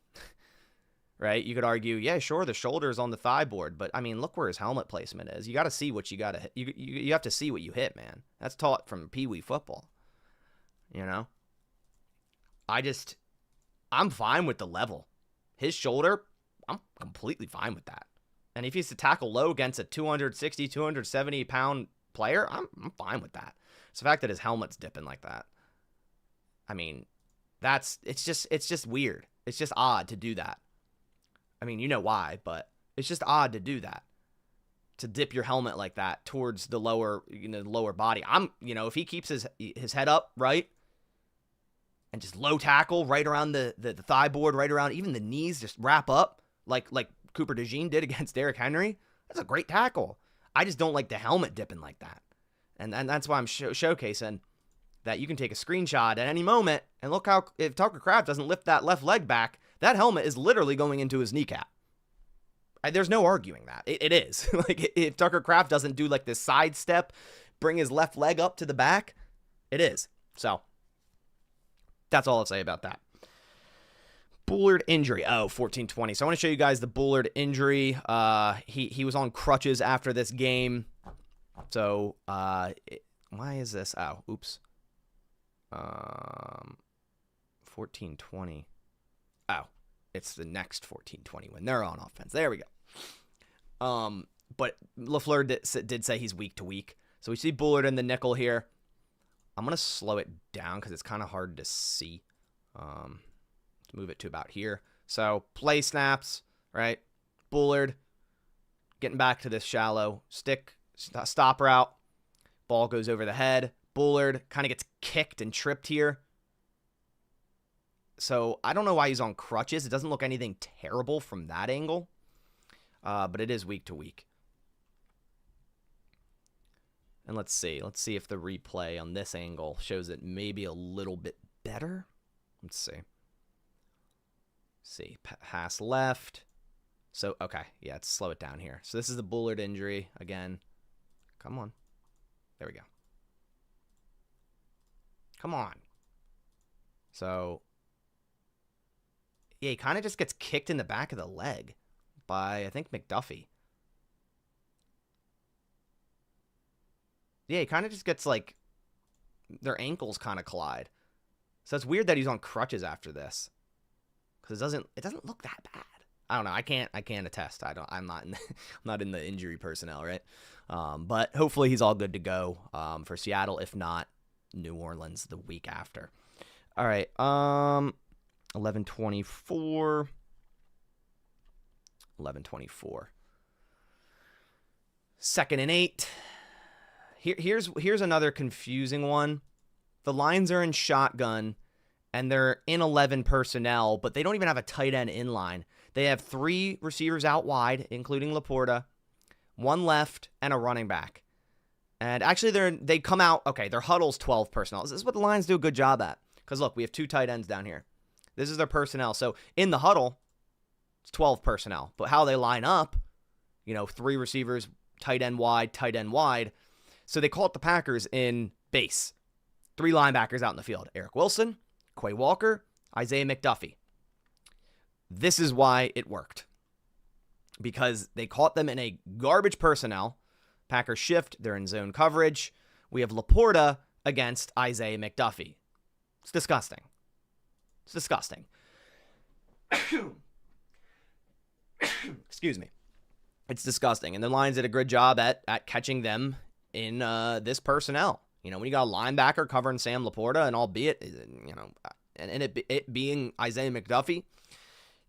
right? You could argue, yeah, sure, the shoulder is on the thigh board, but I mean, look where his helmet placement is. You got to see what you got to hit. You have to see what you hit, man. That's taught from Pee Wee football. I'm fine with the level. His shoulder, I'm completely fine with that. And if he's to tackle low against a 260, 270 pound player, I'm fine with that. It's the fact that his helmet's dipping like that. I mean, it's just weird. It's just odd to do that. I mean, you know why, but it's just odd to do that. To dip your helmet like that towards the lower body. If he keeps his head up, right? And just low tackle right around the thigh board, right around even the knees, just wrap up like Cooper DeJean did against Derrick Henry. That's a great tackle. I just don't like the helmet dipping like that. And that's why I'm showcasing that you can take a screenshot at any moment and look how, if Tucker Kraft doesn't lift that left leg back, that helmet is literally going into his kneecap. There's no arguing that. It is. Like, if Tucker Kraft doesn't do like this side step, bring his left leg up to the back, it is. So, that's all I'll say about that. Bullard injury. 14-20. So I want to show you guys the Bullard injury. He was on crutches after this game. So why is this? Oh, oops. 14-20. Oh, it's the next 14-20 when they're on offense. There we go. But LaFleur did say he's week to week. So we see Bullard in the nickel here. I'm going to slow it down because it's kind of hard to see. Let's move it to about here. So play snaps, right? Bullard getting back to this shallow stop route. Ball goes over the head. Bullard kind of gets kicked and tripped here. So I don't know why he's on crutches. It doesn't look anything terrible from that angle. But it is week to week. And let's see if the replay on this angle shows it maybe a little bit better. Let's see. Pass left. So, okay. Yeah, let's slow it down here. So this is the Bullard injury again. Come on. There we go. Come on. So, yeah, he kind of just gets kicked in the back of the leg by, I think, McDuffie. Yeah, he kind of just gets, like, their ankles kind of collide. So it's weird that he's on crutches after this. Because it doesn't look that bad. I don't know. I can't attest. I'm not in the injury personnel, right? But hopefully he's all good to go for Seattle. If not, New Orleans the week after. All right. 11:24. 11:24. 2nd and 8. Here's another confusing one. The Lions are in shotgun, and they're in 11 personnel, but they don't even have a tight end in line. They have 3 receivers out wide, including Laporta, 1 left, and a running back. And actually, they come out, okay, their huddle's 12 personnel. This is what the Lions do a good job at. Because, look, we have 2 tight ends down here. This is their personnel. So, in the huddle, it's 12 personnel. But how they line up, 3 receivers, tight end wide. So, they call it the Packers in base. 3 linebackers out in the field. Eric Wilson, Quay Walker, Isaiah McDuffie. This is why it worked. Because they caught them in a garbage personnel. Packers shift. They're in zone coverage. We have Laporta against Isaiah McDuffie. It's disgusting. Excuse me. It's disgusting. And the Lions did a good job at catching them in this personnel. When you got a linebacker covering Sam Laporta, and albeit, and it being Isaiah McDuffie,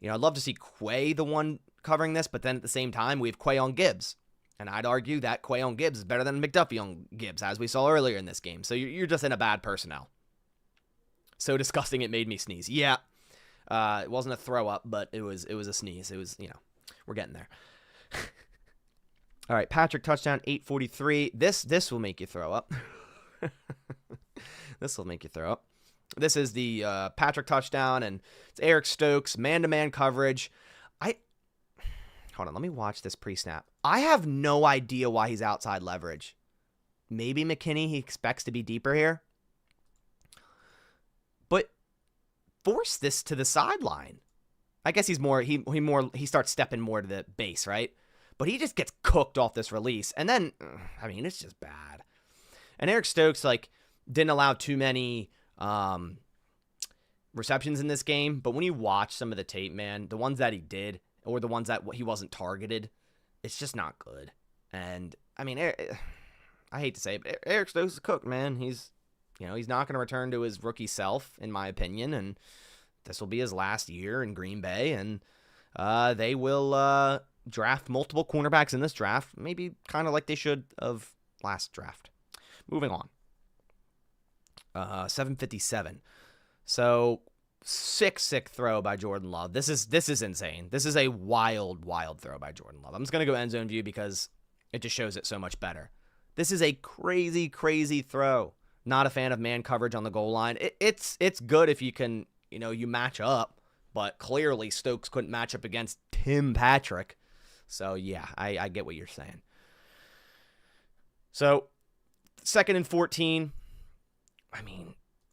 I'd love to see Quay the one covering this, but then at the same time, we have Quay on Gibbs. And I'd argue that Quay on Gibbs is better than McDuffie on Gibbs, as we saw earlier in this game. So you're just in a bad personnel. So disgusting it made me sneeze. Yeah, it wasn't a throw up, but it was a sneeze. It was, we're getting there. All right, Patrick touchdown, 8:43. This will make you throw up. This will make you throw up. This is the Patrick touchdown, and it's Eric Stokes, man-to-man coverage. Hold on, let me watch this pre-snap. I have no idea why he's outside leverage. Maybe McKinney, he expects to be deeper here. But force this to the sideline. I guess he's more, he starts stepping more to the base, right? But he just gets cooked off this release. And then, it's just bad. And Eric Stokes, didn't allow too many receptions in this game. But when you watch some of the tape, man, the ones that he did, or the ones that he wasn't targeted, it's just not good. And, I hate to say it, but Eric Stokes is cooked, man. He's not going to return to his rookie self, in my opinion, and this will be his last year in Green Bay, and they will draft multiple cornerbacks in this draft, maybe kind of like they should of last draft. Moving on. 7:57. So, sick throw by Jordan Love. This is insane. This is a wild throw by Jordan Love. I'm just going to go end zone view because it just shows it so much better. This is a crazy throw. Not a fan of man coverage on the goal line. It's good if you can, you match up, but clearly Stokes couldn't match up against Tim Patrick. So, yeah, I get what you're saying. So, 2nd and 14.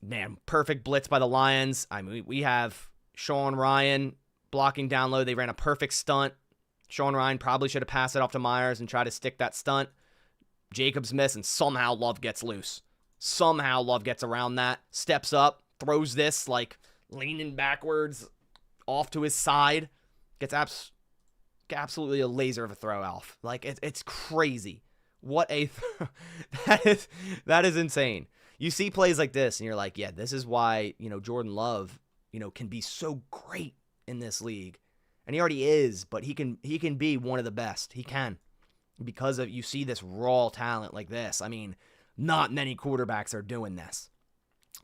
Man, perfect blitz by the Lions. We have Sean Ryan blocking down low. They ran a perfect stunt. Sean Ryan probably should have passed it off to Myers and tried to stick that stunt. Jacobs miss, and somehow Love gets loose. Somehow Love gets around that, steps up, throws this, leaning backwards off to his side. Gets absolutely a laser of a throw off. It's crazy. What a that is insane. You see plays like this, and you're like, yeah, this is why, Jordan Love, can be so great in this league. And he already is, but he can be one of the best. He can. Because you see this raw talent like this. Not many quarterbacks are doing this.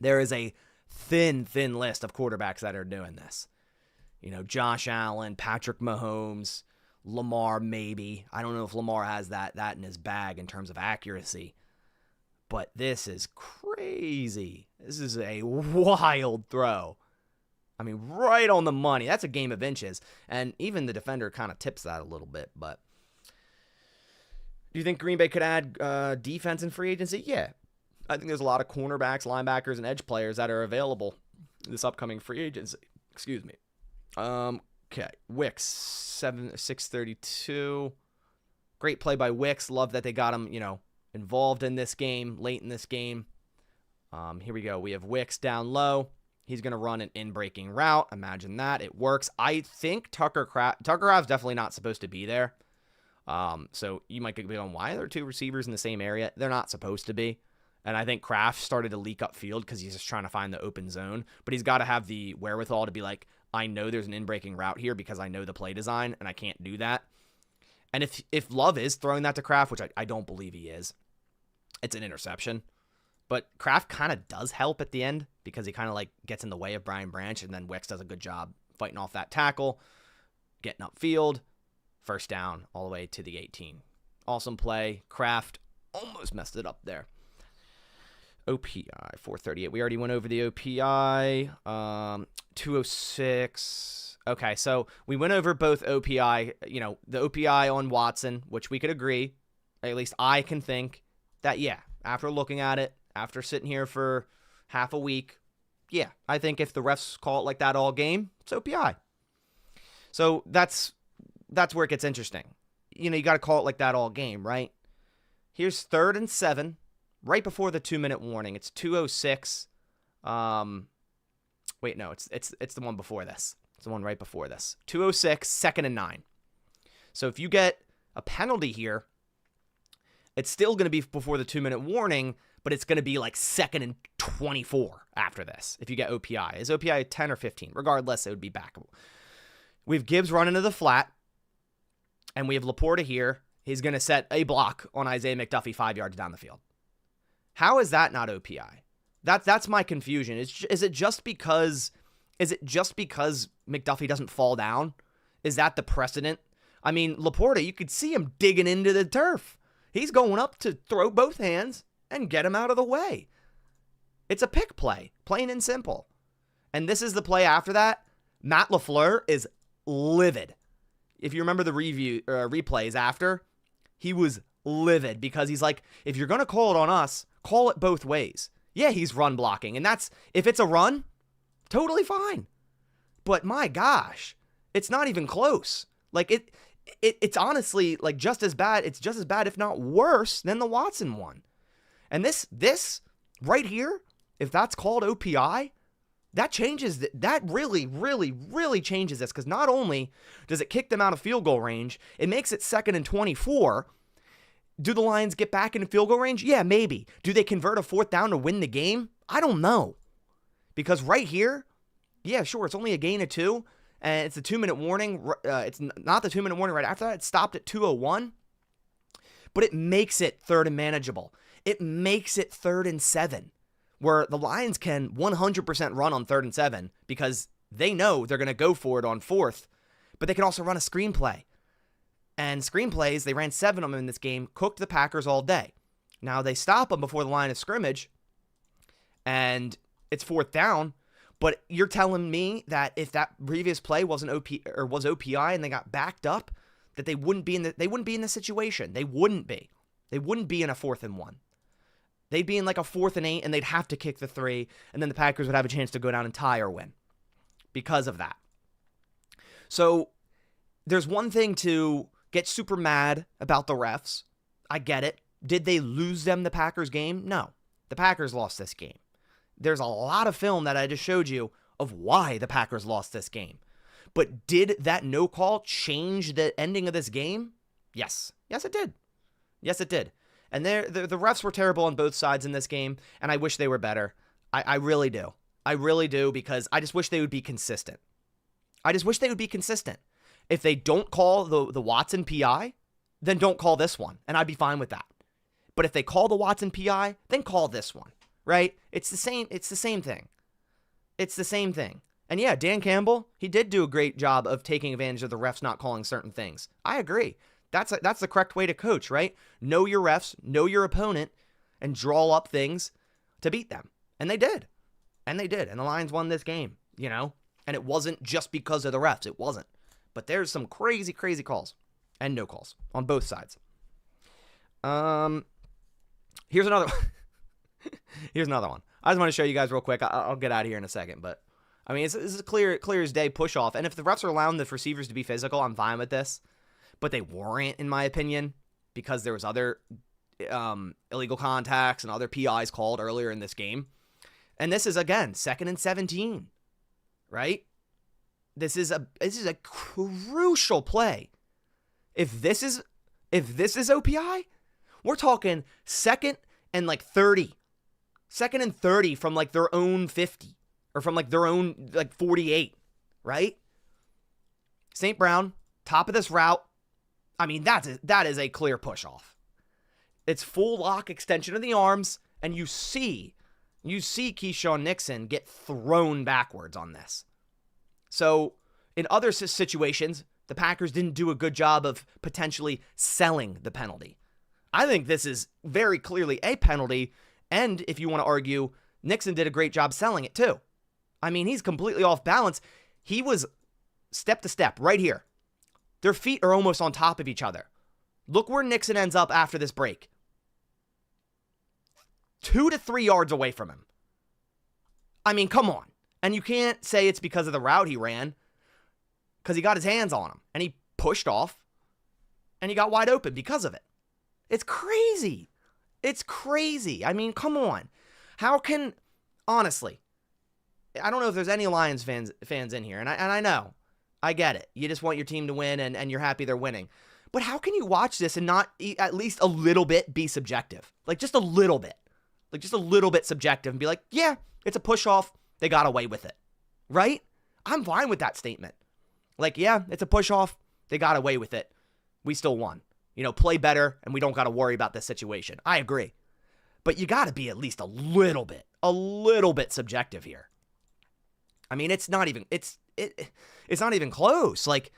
There is a thin list of quarterbacks that are doing this. Josh Allen, Patrick Mahomes, Lamar maybe. I don't know if Lamar has that in his bag in terms of accuracy. But this is crazy. This is a wild throw. Right on the money. That's a game of inches. And even the defender kind of tips that a little bit. But do you think Green Bay could add defense in free agency? Yeah. I think there's a lot of cornerbacks, linebackers, and edge players that are available this upcoming free agency. Excuse me. Okay. Wicks, 632. Great play by Wicks. Love that they got him, involved in this game, late in this game. Here we go. We have Wicks down low. He's going to run an in-breaking route. Imagine that. It works. I think Tucker Kraft's definitely not supposed to be there. So you might be going, why are there two receivers in the same area? They're not supposed to be. And I think Kraft started to leak upfield because he's just trying to find the open zone. But he's got to have the wherewithal to be like, I know there's an in-breaking route here because I know the play design, and I can't do that. And if Love is throwing that to Kraft, which I don't believe he is, it's an interception. But Kraft kind of does help at the end because he kind of gets in the way of Brian Branch, and then Wicks does a good job fighting off that tackle, getting upfield, first down all the way to the 18. Awesome play. Kraft almost messed it up there. OPI, 438. We already went over the OPI. 206. Okay, so we went over both OPI, the OPI on Watson, which we could agree, at least I can think that, yeah, after looking at it, after sitting here for half a week, yeah, I think if the refs call it like that all game, it's OPI. So that's where it gets interesting. You got to call it like that all game, right? Here's 3rd and 7, right before the 2-minute warning. It's 2:06. Wait, no, it's the one before this. It's the one right before this. 2:06, 2nd and 9. So if you get a penalty here, It's still going to be before the 2-minute warning, but it's going to be like 2nd and 24 after this if you get OPI. Is OPI 10 or 15? Regardless, it would be backable. We have Gibbs running to the flat, and we have Laporta here. He's going to set a block on Isaiah McDuffie 5 yards down the field. How is that not OPI? That's my confusion. Is it just because McDuffie doesn't fall down? Is that the precedent? I mean, Laporta, you could see him digging into the turf. He's going up to throw both hands and get him out of the way. It's a pick play, plain and simple. And this is the play after that. Matt LaFleur is livid. If you remember the replays after, he was livid because he's like, if you're going to call it on us, call it both ways. Yeah, he's run blocking. And that's, if it's a run, totally fine. But my gosh, it's not even close. Like it's honestly like just as bad. It's just as bad, if not worse, than the Watson one. And this right here, if that's called OPI, that changes, that really, really, really changes this. Because not only does it kick them out of field goal range, it makes it 2nd and 24. Do the Lions get back into field goal range? Yeah, maybe. Do they convert a 4th down to win the game? I don't know. Because right here, yeah, sure, it's only a gain of 2, and it's a 2-minute warning. It's not the 2-minute warning right after that. It stopped at 2:01. But it makes it 3rd and manageable. It makes it 3rd and 7, where the Lions can 100% run on 3rd and 7 because they know they're going to go for it on 4th, but they can also run a screenplay. And screenplays, they ran 7 of them in this game, cooked the Packers all day. Now they stop them before the line of scrimmage, and it's 4th down. But you're telling me that if that previous play wasn't was OPI and they got backed up, that they wouldn't be in this situation. They wouldn't be. They wouldn't be in a 4th and 1. They'd be in like a 4th and 8, and they'd have to kick the 3, and then the Packers would have a chance to go down and tie or win because of that. So there's one thing to get super mad about the refs. I get it. Did they lose them the Packers game? No. The Packers lost this game. There's a lot of film that I just showed you of why the Packers lost this game. But did that no call change the ending of this game? Yes. Yes, it did. Yes, it did. And the refs were terrible on both sides in this game, and I wish they were better. I really do. I really do, because I just wish they would be consistent. I just wish they would be consistent. If they don't call the Watson PI, then don't call this one, and I'd be fine with that. But if they call the Watson PI, then call this one, right? It's the same thing. It's the same thing. And yeah, Dan Campbell, he did do a great job of taking advantage of the refs not calling certain things. I agree. That's the correct way to coach, right? Know your refs, know your opponent, and draw up things to beat them. And they did. And the Lions won this game, And it wasn't just because of the refs. It wasn't. But there's some crazy, crazy calls and no calls on both sides. Here's another one. Here's another one. I just want to show you guys real quick. I'll get out of here in a second, but I mean, this is a clear as day push off. And if the refs are allowing the receivers to be physical, I'm fine with this. But they weren't, in my opinion, because there was other illegal contacts and other PIs called earlier in this game. And this is, again, 2nd and 17, right? This is a crucial play. If this is OPI, we're talking 2nd and 30. 2nd and 30 from their own 50 or from their own 48, right? St. Brown, top of this route. I mean, that is a clear push off. It's full lock extension of the arms, and you see Keyshawn Nixon get thrown backwards on this. So in other situations, the Packers didn't do a good job of potentially selling the penalty. I think this is very clearly a penalty, and if you want to argue, Nixon did a great job selling it too. I mean, he's completely off balance. He was step to step right here. Their feet are almost on top of each other. Look where Nixon ends up after this break. 2 to 3 yards away from him. I mean, come on. And you can't say it's because of the route he ran, because he got his hands on him, and he pushed off, and he got wide open because of it. It's crazy. It's crazy. I mean, come on. How can, honestly, I don't know if there's any Lions fans in here, and I know. I get it. You just want your team to win, and you're happy they're winning. But how can you watch this and not at least a little bit be subjective? Like, just a little bit. Like, just a little bit subjective and be like, yeah, it's a push-off. They got away with it. Right? I'm fine with that statement. Like, yeah, it's a push-off. They got away with it. We still won. You know, play better, and we don't got to worry about this situation. I agree. But you got to be at least a little bit subjective here. I mean, it's not even close. Like,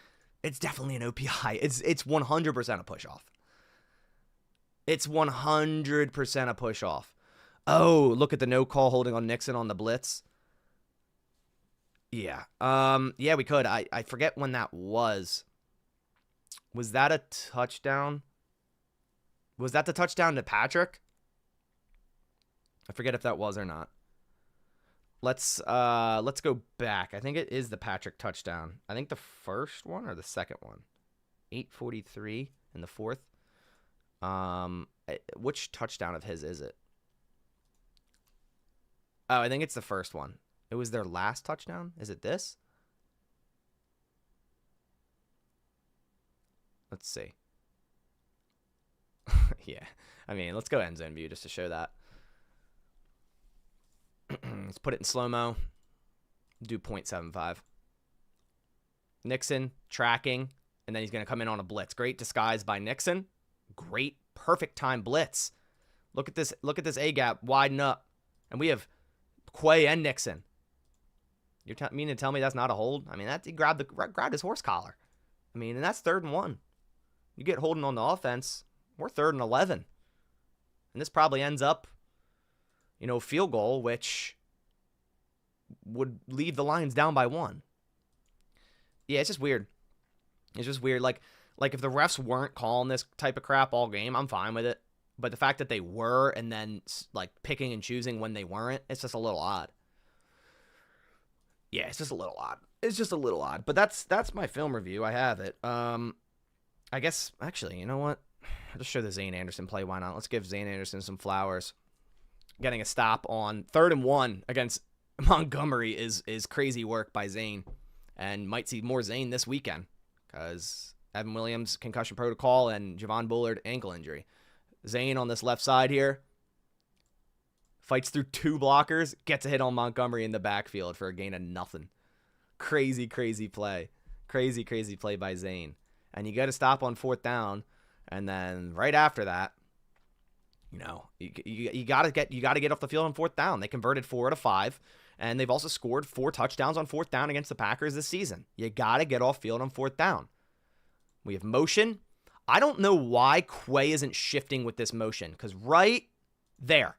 it's definitely an OPI. It's 100% a push-off. It's 100% a push-off. Oh, look at the no call holding on Nixon on the blitz. Yeah. Yeah, we could. I forget when that was. Was that a touchdown? Was that the touchdown to Patrick? I forget if that was or not. Let's go back. I think it is the Patrick touchdown. I think the first one or the second one. 8:43 in the fourth. Which touchdown of his is it? Oh, I think it's the first one. It was their last touchdown. Is it this? Let's see. Yeah. I mean, let's go end zone view just to show that. Let's put it in slow-mo. Do 0.75. Nixon tracking, and then he's going to come in on a blitz. Great disguise by Nixon. Great, perfect time blitz. Look at this A-gap widen up. And we have Quay and Nixon. You're meaning to tell me that's not a hold? I mean, he grabbed his horse collar. I mean, and that's 3rd and 1. You get holding on the offense, we're 3rd and 11. And this probably ends up, you know, field goal, which would leave the Lions down by 1. Yeah, it's just weird. It's just weird. Like if the refs weren't calling this type of crap all game, I'm fine with it. But the fact that they were and then like picking and choosing when they weren't, it's just a little odd. Yeah, it's just a little odd. It's just a little odd. But that's my film review. I have it. I guess, actually, you know what? I'll just show the Zane Anderson play. Why not? Let's give Zane Anderson some flowers. Getting a stop on 3rd and 1 against Montgomery is crazy work by Zane. And might see more Zane this weekend because Evan Williams, concussion protocol, and Javon Bullard, ankle injury. Zane on this left side here. Fights through 2 blockers. Gets a hit on Montgomery in the backfield for a gain of nothing. Crazy, crazy play. Crazy, crazy play by Zane. And you got to stop on 4th down. And then right after that, you know, you got to get off the field on 4th down. They converted 4 out of 5. And they've also scored 4 touchdowns on 4th down against the Packers this season. You got to get off field on 4th down. We have motion. I don't know why Quay isn't shifting with this motion. Because right there,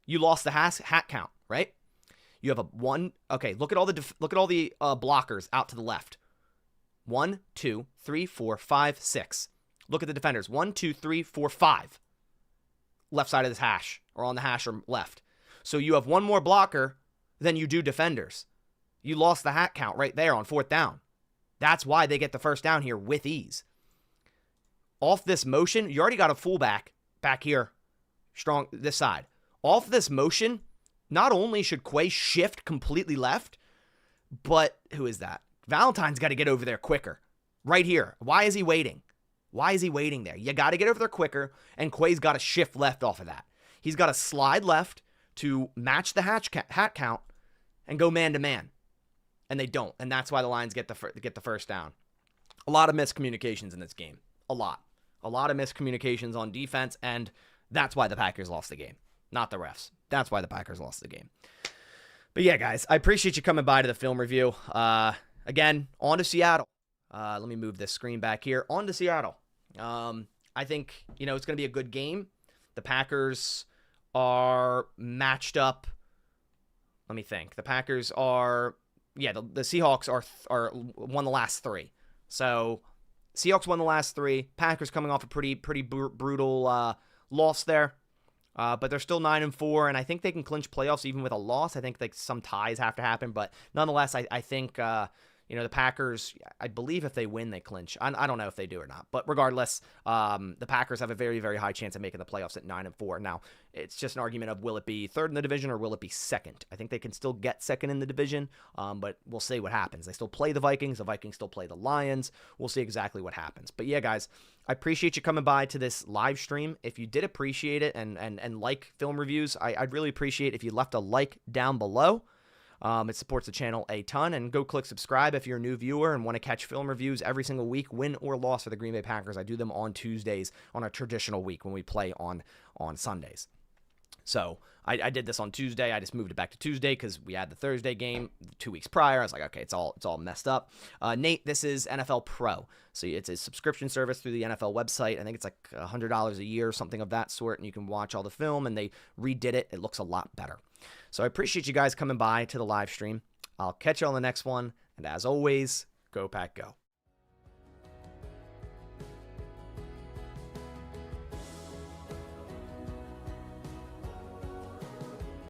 you lost the hat count, right? You have a 1. Okay, look at all the blockers out to the left. 1, 2, 3, 4, 5, 6. Look at the defenders. 1, 2, 3, 4, 5. Left side of this hash, or on the hash or left. So you have 1 more blocker than you do defenders. You lost the hat count right there on 4th down. That's why they get the first down here with ease. Off this motion, you already got a fullback back here, strong this side. Off this motion, not only should Quay shift completely left, but who is that? Valentine's got to get over there quicker. Right here. Why is he waiting? Why is he waiting there? You got to get over there quicker, and Quay's got to shift left off of that. He's got to slide left to match the hat count and go man-to-man. And they don't, and that's why the Lions get the first down. A lot of miscommunications in this game. A lot of miscommunications on defense, and that's why the Packers lost the game. Not the refs. That's why the Packers lost the game. But yeah, guys, I appreciate you coming by to the film review. Again, on to Seattle. Let me move this screen back here. On to Seattle. I think, you know, it's going to be a good game. The Packers are matched up. Let me think. The Packers are, yeah, the Seahawks are won the last 3. So Seahawks won the last 3. Packers coming off a pretty brutal loss there. But they're still 9-4, and I think they can clinch playoffs even with a loss. I think like some ties have to happen, but nonetheless, I think you know, the Packers, I believe if they win, they clinch. I don't know if they do or not, but regardless, the Packers have a very, very high chance of making the playoffs at 9-4. Now, it's just an argument of will it be 3rd in the division or will it be 2nd? I think they can still get 2nd in the division, but we'll see what happens. They still play the Vikings. The Vikings still play the Lions. We'll see exactly what happens. But yeah, guys, I appreciate you coming by to this live stream. If you did appreciate it and like film reviews, I'd really appreciate if you left a like down below. It supports the channel a ton. And go click subscribe if you're a new viewer and want to catch film reviews every single week, win or loss for the Green Bay Packers. I do them on Tuesdays on a traditional week when we play on Sundays. So I did this on Tuesday. I just moved it back to Tuesday because we had the Thursday game 2 weeks prior. I was like, okay, it's all messed up. Nate, this is NFL Pro. So it's a subscription service through the NFL website. I think it's like $100 a year, something of that sort, and you can watch all the film, and they redid it. It looks a lot better. So I appreciate you guys coming by to the live stream. I'll catch you on the next one, and as always, go Pack Go.